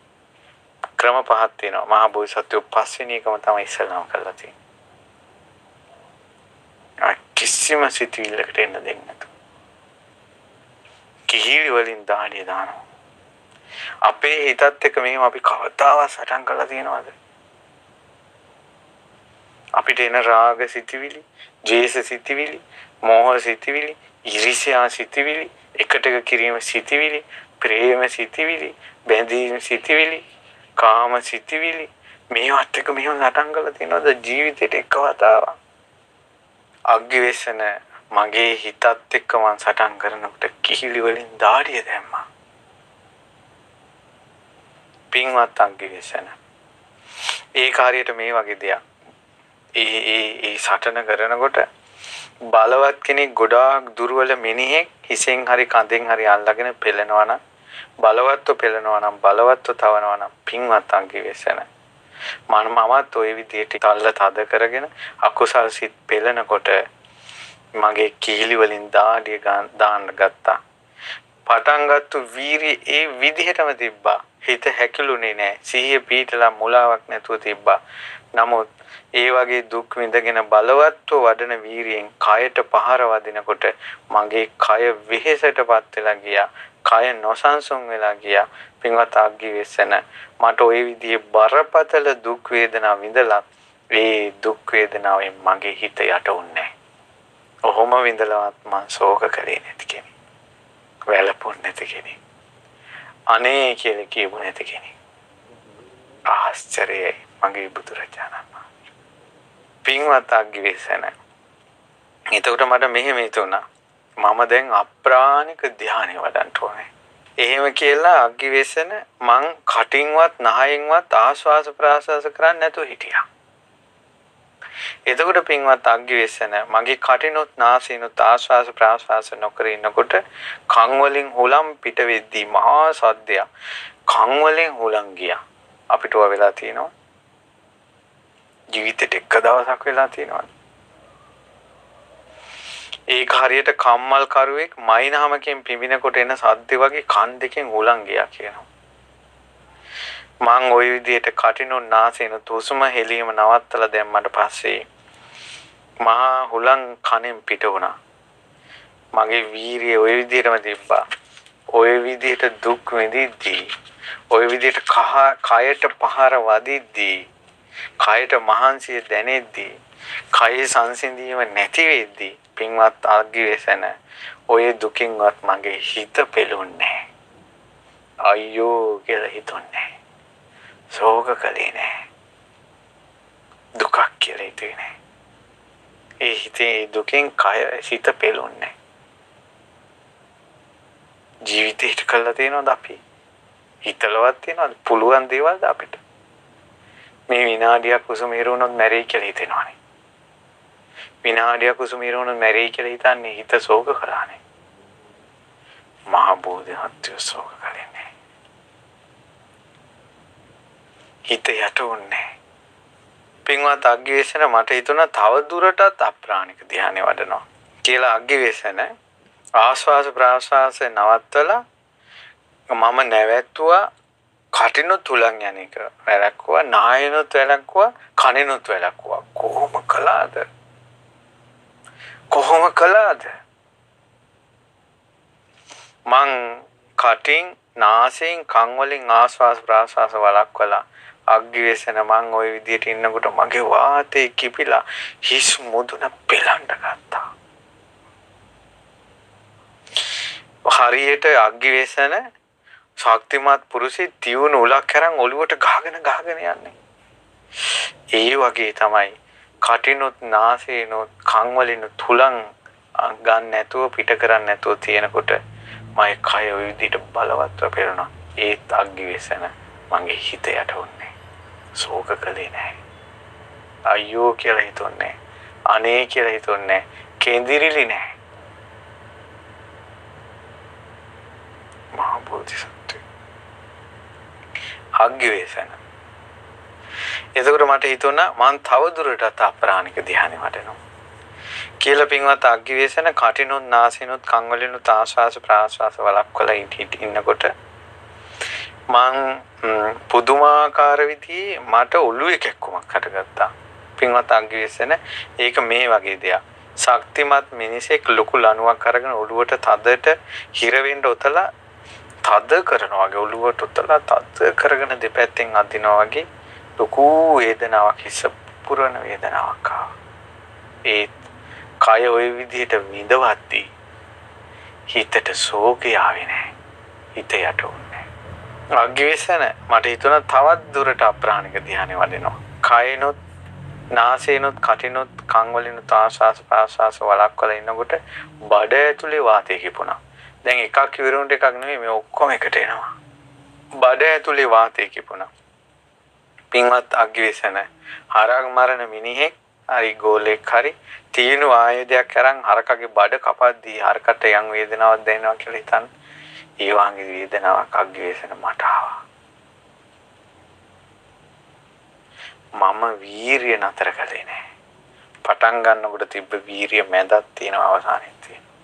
ක්‍රම පහක් තියෙනවා. මහා බෝසත්වෝ පස්වෙනි එකම තමයි ඉස්සෙල්ලාම කරලා තියෙන්නේ. කිසිම සිතුවිල්ලකට එන්න දෙන්නේ නැතු. කිහිලි වලින් දාඩිය දානවා. අපේ හිතත් එක්ක මෙහෙම අපි කවදාවත් සටන් කරලා තියෙනවද? අපිට එන රාග සිතුවිලි, ද්වේෂ සිතුවිලි, මෝහ සිතුවිලි, ඊර්ෂ්‍යා සිතුවිලි, එකට කිරීම සිතුවිලි, ප්‍රේම සිතුවිලි, බැඳීම සිතුවිලි, කාම සිතුවිලි මේවත් එක මෙහෙම සටන් කරලා තියෙනවද ජීවිතේට එක වතාවක්? අග්ගිවේසන මගේ හිතත් එක්ක මං සටන් කරනකොට කිහිලි වලින් දාඩිය දැම්මා. පින්වත් අග්ගිවේසන ඒ කාර්යයට මේ වගේ දෙයක්. ඒ සටන කරනකොට බලවත් කෙනෙක් ගොඩාක් දුර්වල මිනිහෙක් හිසෙන් හරි කඳෙන් හරි අල්ලගෙන පෙළෙනවා නම් බලවත්ව පෙළෙනවා නම් බලවත්ව තවනවා නම් පින්වත් අග්ගිවේසන මමත් ওই විදිහට තල්ල තද කරගෙන අකුසල් සිත් පෙළෙනකොට මගේ කීලි වලින් දාඩිය දාන්න ගත්තා. පටන් ගත්තු වීරිය ඒ විදිහටම තිබ්බා. හිත හැකිලුනේ නැහැ. සිහිය පීඨලා මුලාවක් නැතුව තිබ්බා. නමුත් ඒ වගේ දුක් විඳගෙන බලවත්ව වඩන වීරියෙන් කයට පහර වදිනකොට මගේ කය වෙහෙසටපත් වෙලා ගියා. කය නොසන්සුන් වෙලා ගියා. පින්වත් අග්ගිවේසන මට ওই විදිහේ බරපතල දුක් වේදනා විඳලා ඒ දුක් වේදනාවෙන් මගේ හිත යට උන්නේ. ඔහොම විඳලවත් මං ශෝක කරේ නැති කෙනෙක්. වැළපුන්නේ නැති කෙනෙක්. අනේ කියලා කියපු නැති කෙනෙක්. ආශ්චර්යයි මගේ බුදුරජාණන් වහන්සේ. පින්වත් අග්ගිවේසන. එතකොට මට මෙහෙම හිතුණා. මම දැන් අප්‍රාණික ධානය වඩන්න ඕනේ. එහෙම කියලා අග්ගිවේසන මං කටින්වත් නහයෙන්වත් ආශ්වාස ප්‍රාශ්වාස කරන්නේ නැතුව හිටියා. එතකොට පින්වත් අග්ගිවේසන මගේ කටිනුත් නාසයෙන්ුත් ආශ්වාස ප්‍රාශ්වාස නොකර ඉන්නකොට කන් වලින් හුලම් පිට වෙද්දී මහා සද්දයක් කන් වලින් හුලම් ගියා. අපිට ඔය වෙලා තියෙනවා. ජීවිතේට එක දවසක් වෙලා තියෙනවා. ඒක හරියට කම්මල් කරුවෙක් මයින්හමකින් පිඹිනකොට එන සද්ද වගේ කන් දෙකෙන් හුලම් ගියා කියනවා. මං ওই විදිහට කටිනුත් නාසයෙන්ුත් හුස්ම හෙලීම නවත්තලා දැම්මට පස්සේ මහා හුලං කනෙන් පිට වුණා. මගේ වීරිය ওই විදිහටම තිබ්බා. ওই විදිහට දුක් විඳිද්දී, ওই විදිහට කයට පහර වදිද්දී, කයට මහන්සිය දැනෙද්දී, කයේ සංසිඳීම නැති වෙද්දී පින්වත් අග්ගිවේසන ওই දුකින්වත් මගේ හිත පෙළුන්නේ අයියෝ කියලා හිතුන්නේ. ශෝක කළේ නැහැ. දුකක් කියලා හිතුවේ නැහැ. ඒ හිතේ දුකෙන් කය හිත පෙළුන්නේ. ජීවිතේට කළා තියෙනවද අපි? හිතලවත් තියෙනවද? පුළුවන් දේවල්ද අපිට? මේ විනාඩියක් කුසුම හිරුණොත් මැරෙයි කියලා හිතෙනවනේ. විනාඩියක් කුසුම හිරුණොත් මැරෙයි කියලා හිතන්නේ හිත ශෝක කරානේ. මහා බෝධිසත්වයෝ ශෝක කළේ නැහැ. හිත යට උන්නේ. පින්වත් අග්ගිවේසන මට හිතුණා තව දුරටත් අප්‍රාණික ධානය වඩනවා කියලා. අග්ගිවේසන ආශ්වාස ප්‍රාශ්වාස නවත්තලා මම නැවැත්තුවා. කටිනුත් හුලං යන එක වැළැක්වුවා, නායනුත් වැළැක්වුවා, කනිනුත් වැළැක්වුවා. කොහොම කළාද? මං කටින් නාසයෙන් කන් වලින් ආශ්වාස ප්‍රාශ්වාස වළක්වලා අග්ගිවේසන මං ওই විදියට ඉන්නකොට මගේ වාතේ කිපිලා හිස් මුදුන පෙලන්න ගත්තා. හරියට අග්ගිවේසන ශක්තිමත් පුරුෂේ තියුණු උලක් කරන් ඔළුවට ගහගෙන යන්නේ. ඒ වගේ තමයි කටිනුත් නාසයනුත් කන් වලිනුත් තුලන් ගන්න නැතුව පිට කරන්න නැතුව තියෙනකොට මගේ කය ওই විදිහට බලවත්ව පෙරුණා. ඒත් අග්ගිවේසන මගේ හිත යට වුණේ. ශෝක කළේ නැහැ. අයියෝ කියලා හිතුන්නේ. අනේ කියලා හිතුන්නේ. කේන්දිරිලි නැහැ. මහා බෝධිසත්වය. අග්ගිවේසන. එතකොට මට හිතුණා මං තව දුරටත් අප්‍රාණික ධ්‍යානෙ වඩනවා. කියලා පින්වත් අග්ගිවේසන කටිනුත් නාසයනුත් කන් වලිනුත් ආශ්වාස ප්‍රාශ්වාස වළක්වලා ඉන්නකොට මං පුදුමාකාර විදිහේ මට ඔළුවේ කැක්කුමක් හටගත්තා. පින්වත් අග්ගිවේසන ඒක මේ වගේ දෙයක්. ශක්තිමත් මිනිසෙක් ලොකු ලණුවක් අරගෙන ඔළුවට තදට හිර වෙන්න ඔතලා තද කරනවා වගේ ඔළුවට ඔතලා තද කරගෙන දෙපැත්තෙන් අදිනවා වගේ ලොකු වේදනාවක් හිස පුරන වේදනාවක් ආවා. ඒ කය ওই විදිහට විඳවද්දී හිතට ශෝකය ආවේ නැහැ. හිත යට වුණේ. අග්ගිවේසන මට හිතුණා තවත් දුරට අප්‍රාණික ධ්‍යානෙ වඩනවා. කයනොත් නාසයනොත් කටිනොත් කන් වලිනුත් ආශ්වාස ප්‍රාශ්වාස වළක්වලා ඉන්නකොට බඩ ඇතුලේ වාතය කිපුණා. දැන් එකක් ඉවරුන්ට එකක් නෙමෙයි මේ ඔක්කොම එකට එනවා. බඩ ඇතුලේ වාතය කිපුණා. පින්වත් අග්ගිවේසන හරක් මරණ මිනිහෙක් හරි ගෝලෙක් හරි තීනු ආයුධයක් අරන් හරකගේ බඩ කපද්දී හරකට යම් වේදනාවක් දැනෙනවා කියලා හිතන්න. ඒ වගේ වේදනාවක් අග්ගිවේසන මට ආවා. මම වීරිය නතර කළේ නෑ. පටන් ගන්නකොට තිබ්බ වීරිය මැදක් තියෙනවා අවසානයේ තියෙනවා.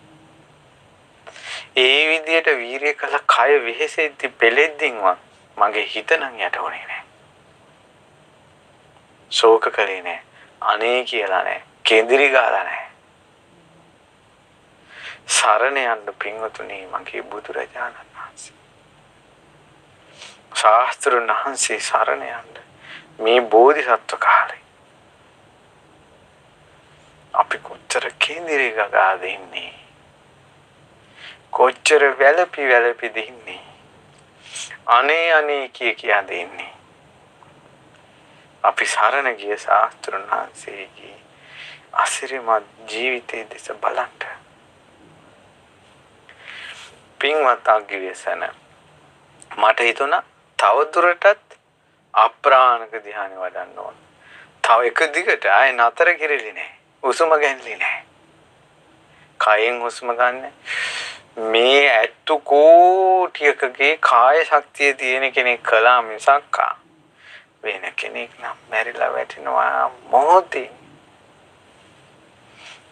ඒ විදියට වීරිය කළ කය වෙහෙසෙද්දි පෙලෙද්දින්වත් මගේ හිත නම් යට වුණේ නෑ. ශෝක කළේ නෑ. අනේ කියලා නෑ. කේන්දිරි ගාලා නෑ. සරණ යන්න පින්වතුනි මගේ බුදුරජාණන් වහන්සේ. ශාස්ත්‍රඥ වහන්සේ සරණ යන්න මේ බෝධිසත්ව කාලේ අපි කොච්චර කේන්දිරි ගාද ඉන්නේ. කොච්චර වැළපි දින්නේ. අනේ කියා දෙන්නේ. අපි සරණ ගිය ශාස්ත්‍රඥ වහන්සේගේ අසිරිමත් ජීවිතයේ දෙස බලන්න. පින්වත් අග්ගිවේසන මට හිතුණා තව දුරටත් අප්‍රාණික ධ්‍යානෙ වඩන්න ඕන. තව එක දිගට ආයෙ නතර කිරිලි නෑ. හුස්ම ගන්නලි නෑ. කයෙන් හුස්ම ගන්න මේ ඇත්තු කෝටියකගේ කාය ශක්තිය තියෙන කෙනෙක් කළා මිසක් වෙන කෙනෙක් නම් මැරිලා වැටෙනවා මොහොතේ.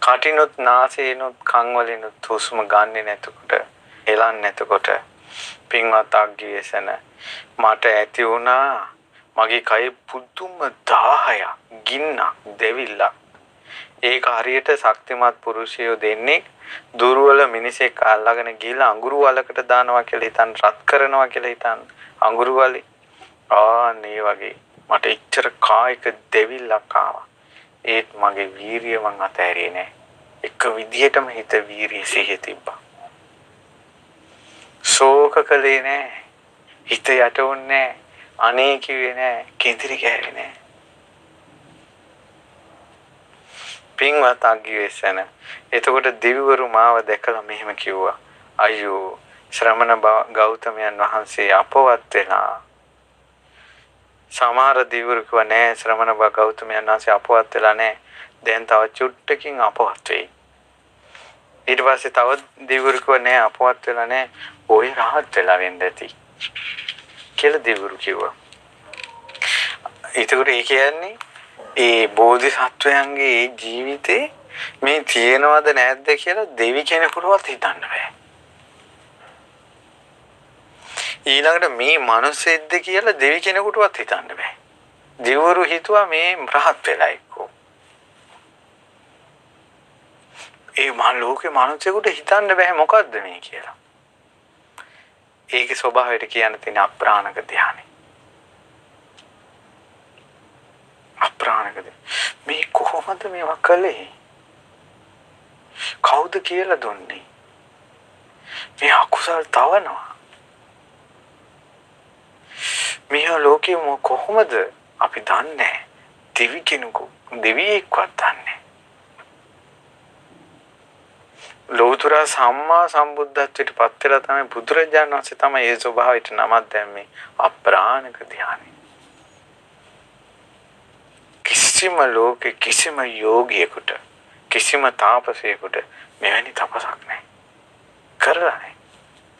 කටිනුත් නාසයනුත් කන් වලිනුත් හුස්ම ගන්නේ නැතකොට එලන්නේ නැතකොට පින්වත් අග්ගිවේසන මට ඇති වුණා මගේ කය පුදුම 10ක් ගින්නක් දෙවිල්ලක්. ඒක හරියට ශක්තිමත් පුරුෂයෝ දෙන්නේ දුර්වල මිනිසෙක් අල්ලගෙන ගිහලා අඟුරු වලකට දානවා කියලා හිතන් රත් කරනවා කියලා හිතන් අඟුරු වලේ ආන්නේ වගේ මට ඉච්චර කායික දෙවිල්ලක් ආවා. ඒත් මගේ වීරිය මං අතහැරියේ නෑ. එක විදිහටම හිත වීරිය සිහිය තිබ්බා. ශෝක කළේ නෑ. හිත යට වුණේ නෑ. අනේ කිව්වේ නෑ. කේන්දිරි ගෑවේ නෑ. පින්වත් අග්ගිවේසන එතකොට දෙවිවරු මාව දැකලා මෙහෙම කිව්වා. අයියෝ ශ්‍රමණ ගෞතමයන් වහන්සේ අපවත් වෙලා. සමහර දෙවිවරු කිව්වා නෑ ශ්‍රමණ ගෞතමයන් වහන්සේ අපවත් වෙලා නෑ. දැන් තව චුට්ටකින් අපවත් වෙයි. ඊට පස්සේ තව දෙවිවරු කිව්වා නෑ අපවත් වෙලා නෑ. ඔය රහත් වෙලා වෙන්න ඇති කියලා දෙවිවරු කිව්වා. ඒකට ඒ කියන්නේ ඒ බෝධිසත්වයන්ගේ ඒ ජීවිතේ මේ තියෙනවද නැද්ද කියලා දෙවි කෙනෙකුටවත් හිතන්න බෑ. ඊළඟට මේ මිනිස්සෙක්ද කියලා දෙවි කෙනෙකුටවත් හිතන්න බෑ. දෙවිවරු හිතුවා මේ රහත් වෙලා එක්කෝ. ඒ මහ ලෝකේ මිනිස්සුන්ට හිතන්න බෑ මොකද්ද මේ කියලා. ඒකේ ස්වභාවයට කියන්න තියෙන අප්‍රාණක ධානය. අප්‍රාණකද මේ කොහොමද මේවා කළේ? කවුද කියලා දුන්නේ? මේ අකුසල් තවනවා. මේ ලෝකෙ කොහොමද අපි දන්නේ? දෙවි කෙනෙකු දෙවියෙක්වත් දන්නේ. ලෝතර සම්මා සම්බුද්ධත්වයට පත් වෙලා තමයි බුදුරජාණන් වහන්සේ තමයි ඒ ස්වභාවයට නමක් දැම්මේ අප්‍රාණක ධානය. කිසිම ලෝකෙ කිසිම යෝගියෙකුට කිසිම තාපසයෙකුට මෙවැනි තපසක් නැහැ. කරලා නැහැ.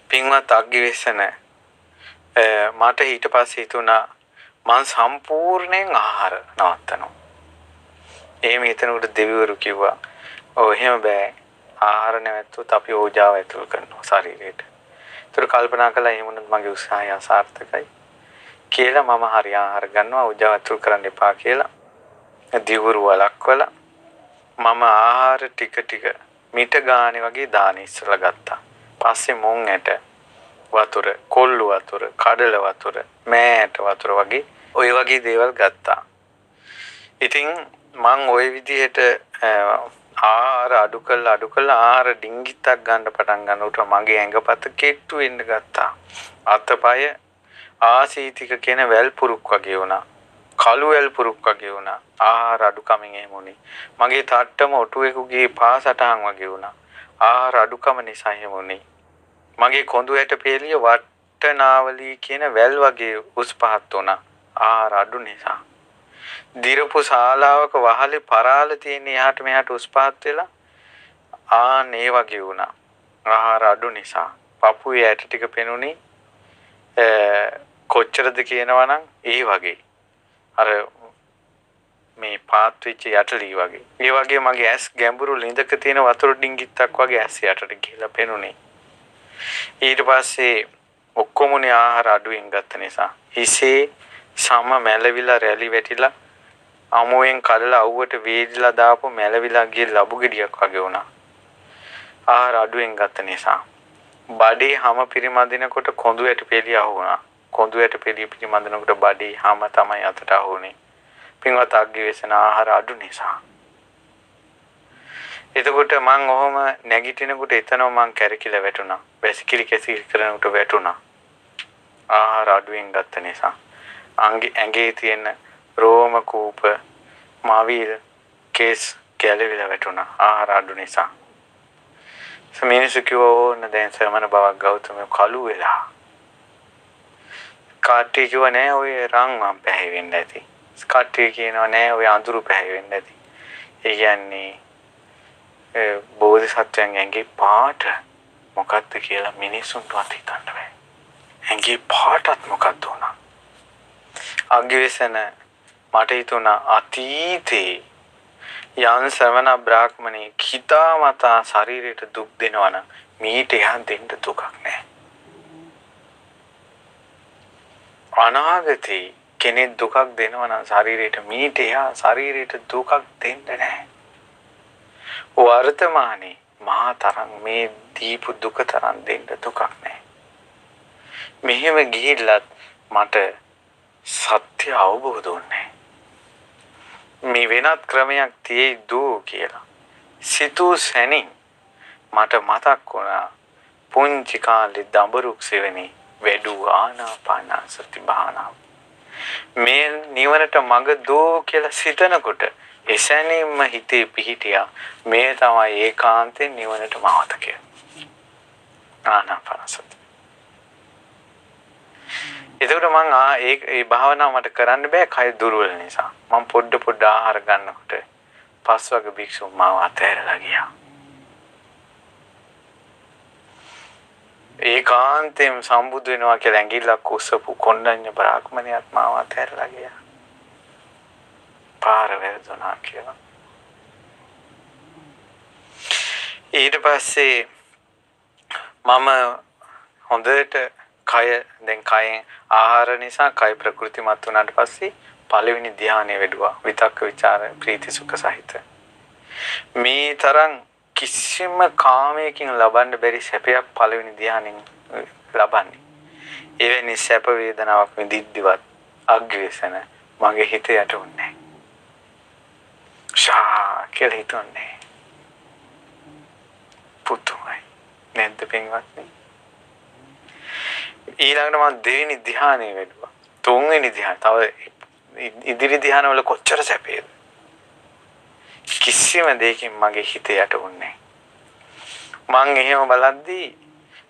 පින්වත් අග්ගිවේසන මට ඊට පස්සේ හිතුණා මං සම්පූර්ණයෙන් ආහාර නවත්තනවා. එහෙම හිතනකොට දෙවිවරු කිව්වා ඔව් එහෙම බෑ. ආහාර නැවැත්තුවොත් අපි ඕජාව ඇතුල් කරනවා ශරීරයට. ඒතර කල්පනා කළා එහෙම වුණොත් මගේ උත්සාහය අසාර්ථකයි කියලා මම හරි ආහාර ගන්නවා ඕජාව ඇතුල් කරන්න එපා කියලා. දිවුරු වලක්වලා මම ආහාර ටික මිට ගානේ වගේ දාන ඉස්සලා ගත්තා. පස්සේ මොන් ඇට වතුර, කොල්ලු වතුර, කඩල වතුර, මෑට වතුර වගේ ওই වගේ දේවල් ගත්තා. ඉතින් මං ওই විදිහට ආහාර අඩු කළා ආහාර ඩිංගිත්තක් ගන්න පටන් ගන්නකොට මගේ ඇඟපත කෙට්ටු වෙන්න ගත්තා. අතපය ආසීතික කියන වැල් පුරුක් වගේ වුණා. කළු වැල් පුරුක් වගේ වුණා. ආහාර අඩුකමින් එහෙම වුණේ. මගේ තට්ටම ඔටුවෙකුගේ පාසටහන් වගේ වුණා. ආහාර අඩුකම නිසා එහෙම වුණේ. මගේ කොඳු ඇට පෙළිය වට්ටනාවලී කියන වැල් වගේ උස් පහත් වුණා. ආහාර අඩු නිසා. දිරපු ශාලාවක වහලේ පරාල තියෙන එහාට මෙහාට උස් පහත් වෙලා මේ වගේ වුණා. ආහාර අඩු නිසා. පපුවේ ඇට ටික පෙනුනේ කොච්චරද කියනවා නම් ඒ වගේ. අර මේ පාත් වෙච්ච යටලී වගේ. ඒ වගේ මගේ ඇස් ගැඹුරු ලිඳක තියෙන වතුර ඩිංගිත්තක් වගේ ඇස් යටට ගිහලා පෙනුනේ. ඊට පස්සේ ඔක්කොමනේ ආහාර අඩුවෙන් ගත්ත නිසා හිසේ සම මැලවිලා රැලි වැටිලා අමුවෙන් කඩලා අවුවට වේදිලා දාපු මැලවිලා ගිය ලබු ගෙඩියක් වගේ වුණා. ආහාර අඩුවෙන් ගත්ත නිසා බඩේ හැම පිරිමදිනකොට කොඳු ඇට පෙළිය අහුණා. කොඳු ඇට පෙළිය පිරිමදිනකොට බඩේ හැම තමයි අතට අහුනේ. පින්වත් අග්ගිවේසන ආහාර අඩු නිසා. එතකොට මං ඔහොම නැගිටිනකොට එතනම මං කැරකිලා වැටුණා. වැසිකිලි කැසිකිලි කරනකොට වැටුණා. ආහාර අඩුවෙන් ගත්ත නිසා. ඇඟේ තියෙන රෝම කූප මාවිල් කේස් කැලවිලා වැටුණා. ආහාර අඩු නිසා. මිනිස්සු කිව්වෝ දැන් සමන බවක් ගෞතම කළු වෙලා. කාටි කිව්ව නෑ ඔය රන් මම පැහැවෙන්න ඇති. කාටි කියනවා නෑ ඔය අඳුරු පැහැවෙන්න ඇති. ඒ කියන්නේ බෝධිසත්වයන් ඇඟේ පාට මොකක්ද කියලා මිනිස්සුන්ටවත් හිතන්න බෑ. ඇඟේ පාටත් මොකක්ද උනා. අග්ගිවේසන මට හිතුණා අතීතේ යන් ශ්‍රවණ බ්‍රාහ්මණේ හිතාමතා ශරීරයට දුක් දෙනවනම් මීට එහා දෙන්න දුකක් නැහැ. අනාගතේ කෙනෙක් දුකක් දෙනවනම් ශරීරයට මීට එහා ශරීරයට දුකක් දෙන්න නැහැ. වර්තමානයේ මහා තරම් මේ දීපු දුක තරම් දෙන්න දුකක් නැහැ. මෙහෙම ගිහිල්ලත් මට සත්‍ය අවබෝධ වුණේ. මේ වෙනත් ක්‍රමයක් තියෙයි දෝ කියලා. සිතූ සැනින් මට මතක් වුණා පුංචි කාලේ දඹරුක් සෙවණේ වැඩු ආනාපාන සති භාවනාව. මේ නිවනට මඟ දෝ කියලා සිතනකොට එසැනින්ම හිතේ පිහිටියා මේ තමයි ඒකාන්තයෙන් නිවනට මාවත කියලා. ආනාපාන සති. එතකොට මං ඒ භාවනාව මට කරන්න බෑ කය දුර්වල නිසා. මම පොඩ ආහාර ගන්නකොට පස්වග භික්ෂුන් මාව අතහැරලා ගියා. ඒකාන්තයෙන් සම්බුදු වෙනවා කියලා ඇඟිල්ලක් උස්සපු කොණ්ඩඤ්ඤ බ්‍රාහ්මණයාත් මාව අතහැරලා ගියා. පාර වැරදුනා කියලා. ඊට පස්සේ මම හොඳට කය දැන් කයෙන් ආහාර නිසා කය ප්‍රකෘතිමත් වුණාට පස්සේ පළවෙනි ධානය වැඩුවා. විතක්ක ਵਿਚාර ප්‍රීති සුඛ සහිත. මේ තරම් කිසිම කාමයකින් ලබන්න බැරි සැපයක් පළවෙනි ධානයෙන් ලබන්නේ. එවැනි සැප වේදනාවක් විඳිද්දිවත් අග්ගිවේසන මගේ හිත යට උන්නේ. කියලා හිතන්නේ. පුතුමයි නැද්ද පින්වත්නි? ඊළඟට මම දෙවෙනි ධ්‍යානෙ වැඩුවා. තුන්වෙනි ධ්‍යාන. තව ඉදිරි ධ්‍යාන වල කොච්චර සැපේද? කිසිම දෙයකින් මගේ හිත යටුන්නේ නැහැ. මං එහෙම බලද්දී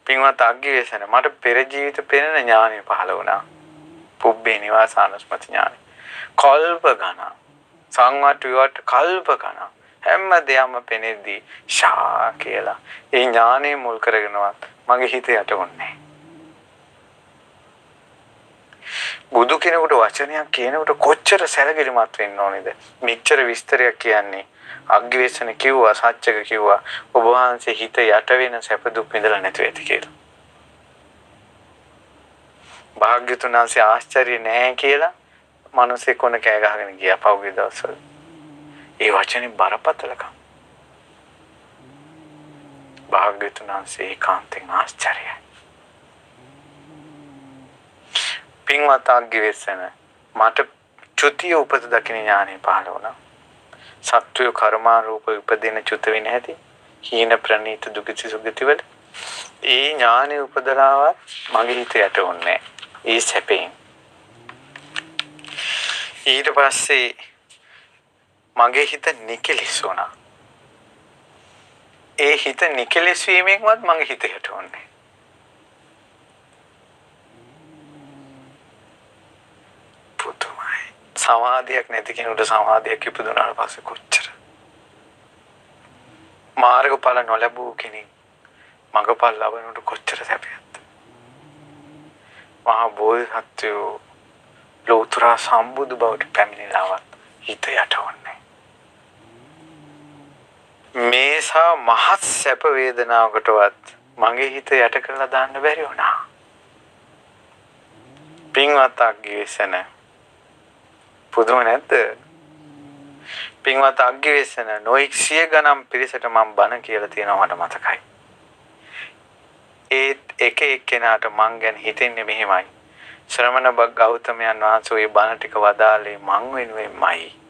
පින්වත් අග්ගිවේසන මට පෙර ජීවිත පෙනෙන ඥානය පහළ වුණා. පුබ්බේ නිවාසානුස්මති ඥානය. කල්ප ගණන් සංවට්ට විවට කල්ප ගණන් හැම දෙයක්ම පෙනෙද්දී ශා කියලා ඒ ඥානෙ මුල් කරගෙනවත් මගේ හිත යටුන්නේ නැහැ. බුදු කෙනෙකුට වචනයක් කියනකොට කොච්චර සැලකිලිමත් වෙන්න ඕනේද? මෙච්චර විස්තරයක් කියන්නේ අග්ගිවේසන කිව්වා, සත්‍යක කිව්වා ඔබ වහන්සේ හිත යට වෙන සැප දුක් විඳලා නැතුව ඇති කියලා. භාග්‍යතුන් වහන්සේ ආශ්චර්ය නැහැ කියලා මිනිස්සේ කොන කෑ ගහගෙන ගියා පහුගිය දවස්වල. ඒ වචනේ බරපතලකම්. භාග්‍යතුන් වහන්සේ ඒකාන්තයෙන් ආශ්චර්යයි. පින්වත් අග්ගිවේසන මට චුතිය උපත දකින ඥානෙ පහළ වුණා. සත්වය කර්මාරූප උපදින චුත වෙන හැටි හීන ප්‍රනීත දුගති සුගති වල ඒ ඥානෙ උපදලාවත් මගේ හිත යට වුණේ ඒ සැපෙන්. ඊට පස්සේ මගේ හිත නිකලෙස් වුණා. ඒ හිත නිකලෙස් වීමෙන්වත් මගේ හිත යට වුණේ. පුදුමයි. සමාධියක් නැති කෙනෙකුට සමාධියක් ඉපදුනාට පස්සේ කොච්චර මාර්ගඵල නොලැබූ කෙනෙක් මඟඵල ලබනකොට කොච්චර සැපයක්ද? මහා බෝධිසත්වෝ ලෝතර සම්බුදු බවට පැමිණිලාවත් හිත යටවන්නේ. මේසා මහත් සැප වේදනාවකටවත් මගේ හිත යට කරලා දාන්න බැරි වුණා. පින්වත් අග්ගිවේසන පුදුම නැද්ද? පින්වත් අග්ගිවේසන නොඑක් සිය ගණන් පිරිසට මම බණ කියලා තියෙනවා මට මතකයි. ඒත් එක එක්කෙනාට මං ගැන හිතෙන්නේ මෙහෙමයි. ශ්‍රමණ ගෞතමයන් වහන්සේ ඒ බණ ටික වදාළේ මං වෙනුවෙන්මයි.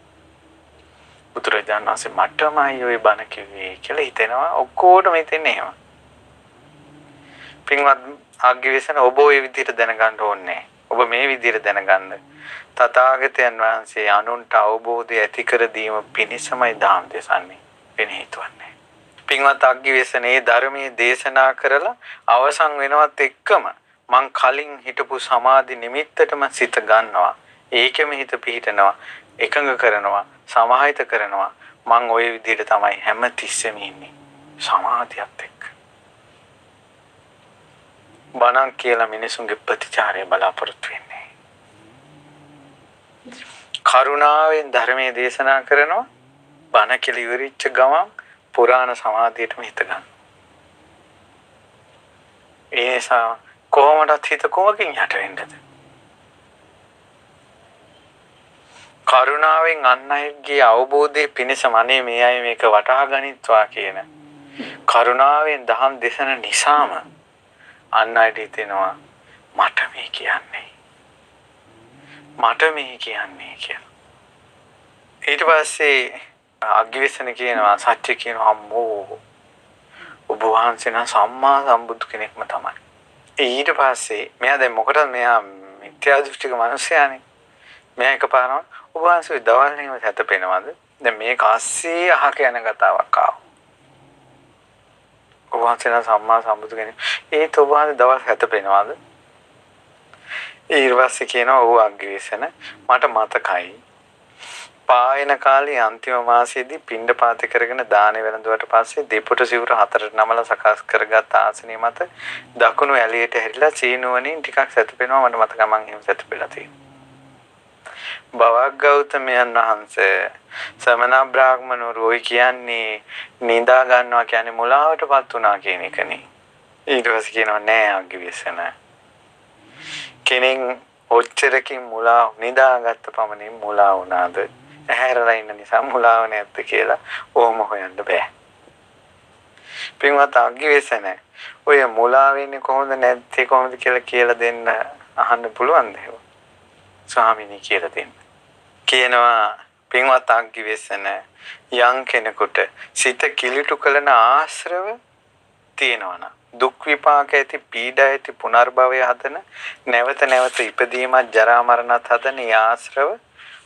බුදුරජාණන් වහන්සේ මටමයි ওই බණ කිව්වේ කියලා හිතෙනවා. ඔක්කොටම හිතෙන්නේ එහෙම. පින්වත් අග්ගිවේසන ඔබ ওই විදිහට දැනගන්න ඕනේ. ඔබ මේ විදිහට දැනගන්න. තථාගතයන් වහන්සේ අනුන්ට අවබෝධය ඇති කර දීම පිණිසමයි දාම් දෙසන්නේ. වෙන හේතුවන්නේ. පින්වත් අග්ගිවේසන මේ ධර්මයේ දේශනා කරලා අවසන් වෙනවත් එක්කම මං කලින් හිටපු සමාධි නිමිත්තටම සිත ගන්නවා. ඒකෙම හිත පිහිටනවා. එකඟ කරනවා. සමාහිත කරනවා. මං ওই විදිහට තමයි හැම තිස්සෙම ඉන්නේ. සමාධියත් එක්ක. බණක් කියලා මිනිසුන්ගේ ප්‍රතිචාරය බලාපොරොත්තු වෙන්නේ. කරුණාවෙන් ධර්මයේ දේශනා කරනවා. බණ කියලා ඉවරිච්ච ගමන් පුරාණ සමාධියටම හිත ගන්න. ඒ නිසා කොහොමදත් හිත කොමකින් යට වෙන්නද? කරුණාවෙන් අන් අයගේ අවබෝධයේ පිණිසම අනේ මේ අය මේක වටහා ගනිත්වා කියන කරුණාවෙන් දහම් දේශන නිසාම අන් අයට හිතෙනවා මට මේ කියන්නේ කියලා. ඊට පස්සේ අග්ගිවේසන කියනවා සත්‍ය කියනවා අම්මෝ ඔබ වහන්සේ නම් සම්මා සම්බුදු කෙනෙක්ම තමයි. ඊට පස්සේ මෙයා දැන් මොකටද මෙයා මිත්‍යා දෘෂ්ටික මිනිසයානේ. මෙයා එකපාරම ඔබ වහන්සේ දවල් නේම හැතපෙනවද? දැන් මේක ASCII අහක යන කතාවක් ආවා. ඔබ වහන්සේ නම් සම්මා සම්බුදු කෙනෙක්. ඒත් ඔබ වහන්සේ දවල් හැතපෙනවද? ඊට පස්සේ කියනවා ඔව් අග්ගිවේසන මට මතකයි. පායන කාලේ අන්තිම මාසයේදී පිණ්ඩපාත කරගෙන දානේ වැළඳුවට පස්සේ දෙපොට සිවුර හතරට නමලා සකස් කරගත් ආසනිය මත දකුණු ඇලියට හැරිලා සීනුවණින් ටිකක් සැතපෙනවා. මට මතකයි මං එහෙම සැතපෙලා තියෙනවා. බවක් ගෞතමයන් වහන්සේ සමන බ්‍රාහ්මණවරු ඔය කියන්නේ නිදා ගන්නවා කියන්නේ මුලාවටපත් වුණා කියන එකනේ. ඊට පස්සේ කියනවා නෑ අග්ගිවේසන කෙනෙක් ඔච්චරකින් මුලා නිදාගත්ත පමණින් මුලා වුණාද? ඇහැරලා ඉන්න නිසා මුලාව නැද්ද කියලා ඕම හොයන්න බෑ. පින්වත් අග්ගිවේසන ඔය මුලා වෙන්නේ කොහොමද නැත්තේ කොහොමද කියලා දෙන්න අහන්න පුළුවන්ද? ස්වාමීනි කියලා දෙන්න. කියනවා පින්වත් අග්ගිවේසන යම් කෙනෙකුට සිත කිලිටු කළන ආශ්‍රව තියෙනවනම් දුක් විපාක ඇති පීඩා ඇති පුනර්භවය හදන නැවත නැවත ඉපදීමත් ජරා මරණත් හදන ආශ්‍රව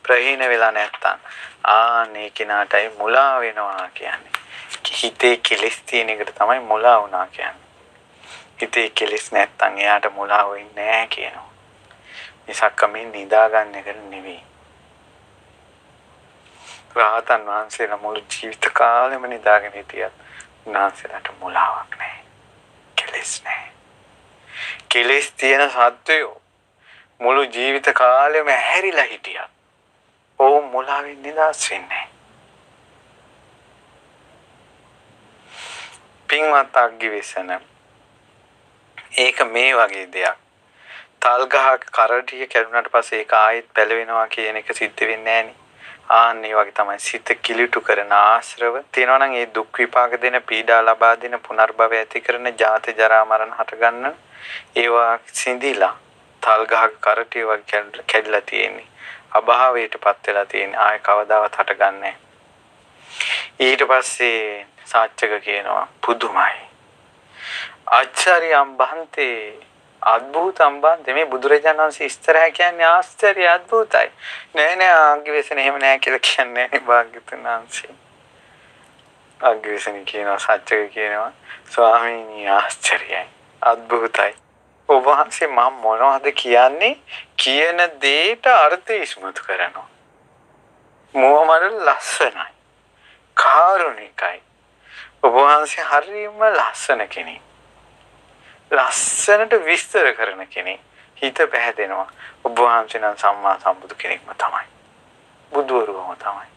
ප්‍රහීන වෙලා නැත්තම් ආනේ කිනාටයි මුලා වෙනවා කියන්නේ. හිතේ කෙලෙස් තියෙන එකට තමයි මුලා වුණා කියන්නේ. හිතේ කෙලෙස් නැත්තම් එයාට මුලා වෙන්නේ නැහැ කියනවා. ඉසක්කමින් නිදා ගන්න එක නෙවෙයි. රහතන් වහන්සේලා මුළු ජීවිත කාලෙම නිදාගෙන හිටියත් උන්වහන්සේලාට මුලාවක් නැහැ. කෙලෙස් නැහැ. කෙලෙස් තියෙන සත්වයෝ මුළු ජීවිත කාලෙම ඇහැරිලා හිටියත් ඔව් මුලාවෙන් නිදහස් වෙන්නේ. පින්වත් අග්ගිවේසන ඒක මේ වගේ දෙයක්. තල් ගහක කරටිය කැඩුනට පස්සේ ඒක ආයෙත් පැලවෙනවා කියන එක සිද්ධ වෙන්නේ නැහනේ. ආන්නේ වගේ තමයි සිත කිලිටු කරන ආශ්‍රව තියෙනවා නම් ඒ දුක් විපාක දෙන පීඩා ලබා දෙන පුනර්භවය ඇති කරන ජාති ජරා මරණ හට ගන්න ඒවා සිඳිලා තල් ගහක කරටිය වගේ කැඩිලා තියෙන්නේ. අභාවයටපත් වෙලා තියෙන්නේ. ආයෙ කවදාවත් හටගන්නේ නැහැ. ඊට පස්සේ සාච්චක කියනවා පුදුමයි. ආචාර්යම් බහන්තේ අద్භූතම් බහන්තේ මේ බුදුරජාණන් වහන්සේ ඉස්තරහ කියන්නේ ආශ්චර්ය අద్භූතයි. නෑ අග්ගිවේසන එහෙම නෑ කියලා කියන්නේ නෑ භාග්‍යවතුන් වහන්සේ. අග්ගිවේසන කියනවා සාච්චක කියනවා ස්වාමීනි ආශ්චර්යයි අద్භූතයි. ඔබ වහන්සේ මම මොනවද කියන්නේ කියන දෙයට අර්ථය ඉස්මතු කරනවා. මොහොමඩ ලස්සනයි. කාරුණිකයි. ඔබ වහන්සේ හරියම ලස්සන කෙනෙක්. ලස්සනට විස්තර කරන කෙනෙක්. හිත පැහැදෙනවා. ඔබ වහන්සේ නම් සම්මා සම්බුදු කෙනෙක්ම තමයි. බුදුවරුවම තමයි.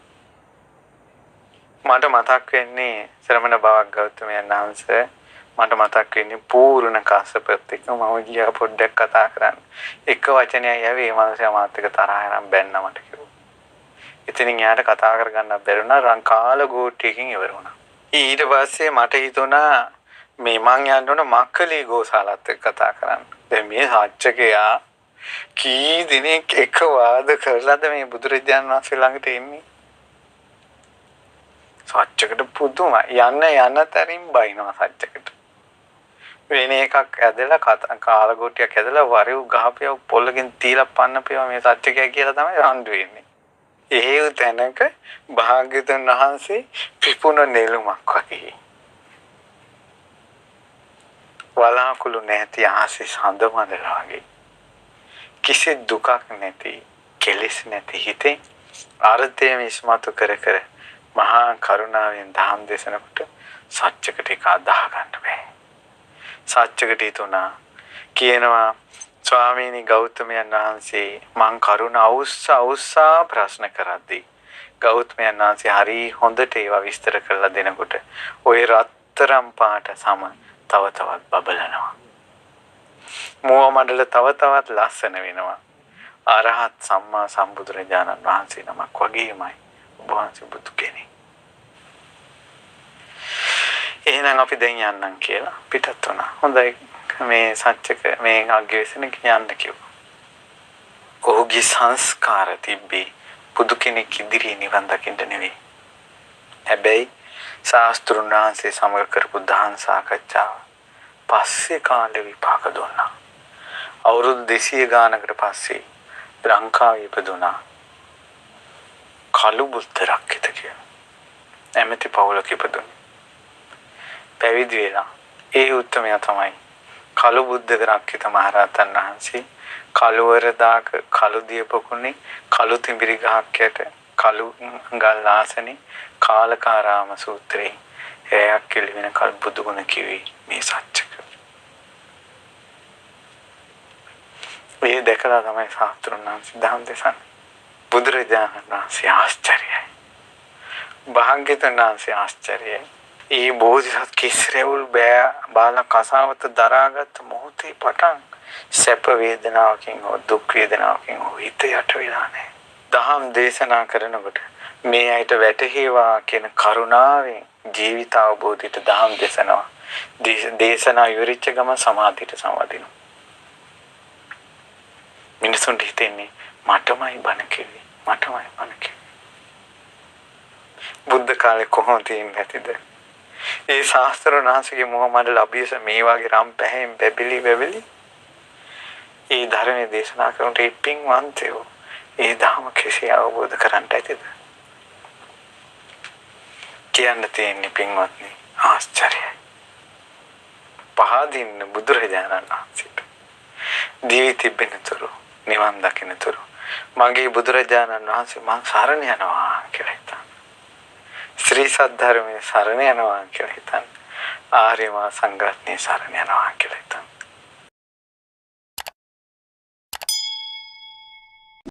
මට මතක් වෙන්නේ ශ්‍රමණ බවක් ගෞතමයන් වහන්සේ මට මතක් වෙන්නේ පූර්ණ කාශ්‍යපත් එක්ක මම ගියා පොඩ්ඩක් කතා කරන්න. එක වචනයයි ඇවි මේ මනුස්සයා මාත් එක්ක තරහ යනම් බැන්න මට කිව්වා. ඉතින් යාට කතා කරගන්න බැරි වුණා රංකාල ගෝට්ටියකින් ඉවර වුණා. ඊට පස්සේ මට හිතුණා මේ මං යන්න ඕන මක්කලි ගෝසාලත් එක්ක කතා කරන්න. දැන් මේ සාච්චකයා කී දිනක් එක වාද කරලාද මේ බුදුරජාණන් වහන්සේ ළඟට එන්නේ? සාච්චකට පුදුමයි. යන්න තරින් බයිනවා සාච්චකට. වෙන එකක් ඇදලා කාලගොටියක් ඇදලා වරෙව් ගහපියව පොල්ලකින් තීලා පන්නපියව මේ සාච්චකයා කියලා තමයි රණ්ඩු වෙන්නේ. ඒ තැනක භාග්‍යවතුන් වහන්සේ පිපුණ නෙළුමක් වගේ. වලාකුළු නැති ආසේ සඳ මඳල වගේ. කිසි දුකක් නැති, කෙලෙස් නැති හිතේ අර්ථය ඉස්මතු කර කර මහා කරුණාවෙන් දහම් දේශනකට සත්‍යකට එක අදාහ ගන්න බෑ. සත්‍යකට හිතුණා කියනවා ස්වාමීනි ගෞතමයන් වහන්සේ මං කරුණ අවුස්සා ප්‍රශ්න කරද්දී ගෞතමයන් වහන්සේ හරි හොඳට ඒවා විස්තර කරලා දෙනකොට ওই රත්තරම් පාට සම තව තවත් බබලනවා. මුව මඩල තව තවත් ලස්සන වෙනවා. අරහත් සම්මා සම්බුදුරජාණන් වහන්සේ නමක් වගේමයි ඔබ වහන්සේ බුදු කෙනෙක්. එහෙනම් අපි දැන් යන්නම් කියලා පිටත් වුණා. හොඳයි මේ සත්‍යක මේ අග්ගිවේසන යන්න කිව්වා. ඔහුගේ සංස්කාර තිබ්බේ බුදු කෙනෙක් ඉදිරියේ නිවන් දකින්න නෙවෙයි. හැබැයි ශාස්ත්‍රුන් වහන්සේ සමග කරපු දහම් සාකච්ඡාව පස්සේ කාලේ විපාක දුන්නා. අවුරුදු 200 ගානකට පස්සේ ලංකාවේ ඉපදුනා. කළු බුද්ධ රක්කිත කියලා. ඇමති පවුලක ඉපදුනා. පැවිදි වෙලා ඒ උත්තමයා තමයි කළු බුද්ධ රක්කිත මහරහතන් වහන්සේ. කළුවර දාක කළු දියපොකුණේ කළු තිඹිරි ගහක් යට කළු ගල් ආසනේ කාලකාරාම සූත්‍රයේ එයක් කෙලිවෙන කල් බුදු ගුණ කිවි මේ සත්‍යක. මේ දැකලා තමයි ශාස්ත්‍රුන් වහන්සේ දහම් දේශන. බුදුරජාණන් වහන්සේ ආශ්චර්යයි. භාග්‍යවතුන් වහන්සේ ආශ්චර්යයි. ඒ බෝධිසත් කිස්රෙවුල් බාල කසාවත දරාගත් මොහොතේ පටන් සැප වේදනාවකින් හෝ දුක් වේදනාවකින් හෝ හිත යට වෙලා නැහැ. දහම් දේශනා කරනකොට මේ අයට වැටහේවා කියන කරුණාවෙන් ජීවිත අවබෝධයට දහම් දේශනා ඉවරිච්ච ගම සමාධියට සමවදිනවා. මිනිසුන්ට හිතෙන්නේ මටමයි බණ කිව්වේ. බුද්ධ කාලේ කොහොමද තියෙන්නේ නැතිද? ඒ ශාස්ත්‍රඥාන්සේගේ මොහොමඩල අභියස මේ වගේ රම් පැහැෙන් බැබිලි ඒ ධර්මයේ දේශනා කරන ටිප්පින් වන්තයෝ ඒ ධර්ම කෙසේ අවබෝධ කරගන්නට ඇතිද? කියන්න තියෙන්නේ පින්වත්නි ආශ්චර්යයි. පහදින්න බුදුරජාණන් වහන්සේට දිවි තිබෙනතුරු නිවන් දකින්නතුරු මගේ බුදුරජාණන් වහන්සේ මං සරණ යනවා කියලා හිතන්න. ශ්‍රී සද්ධර්මයේ සරණ යනවා කියලා හිතන්න. ආර්ය මහා සංඝරත්නයේ සරණ යනවා කියලා හිතන්න.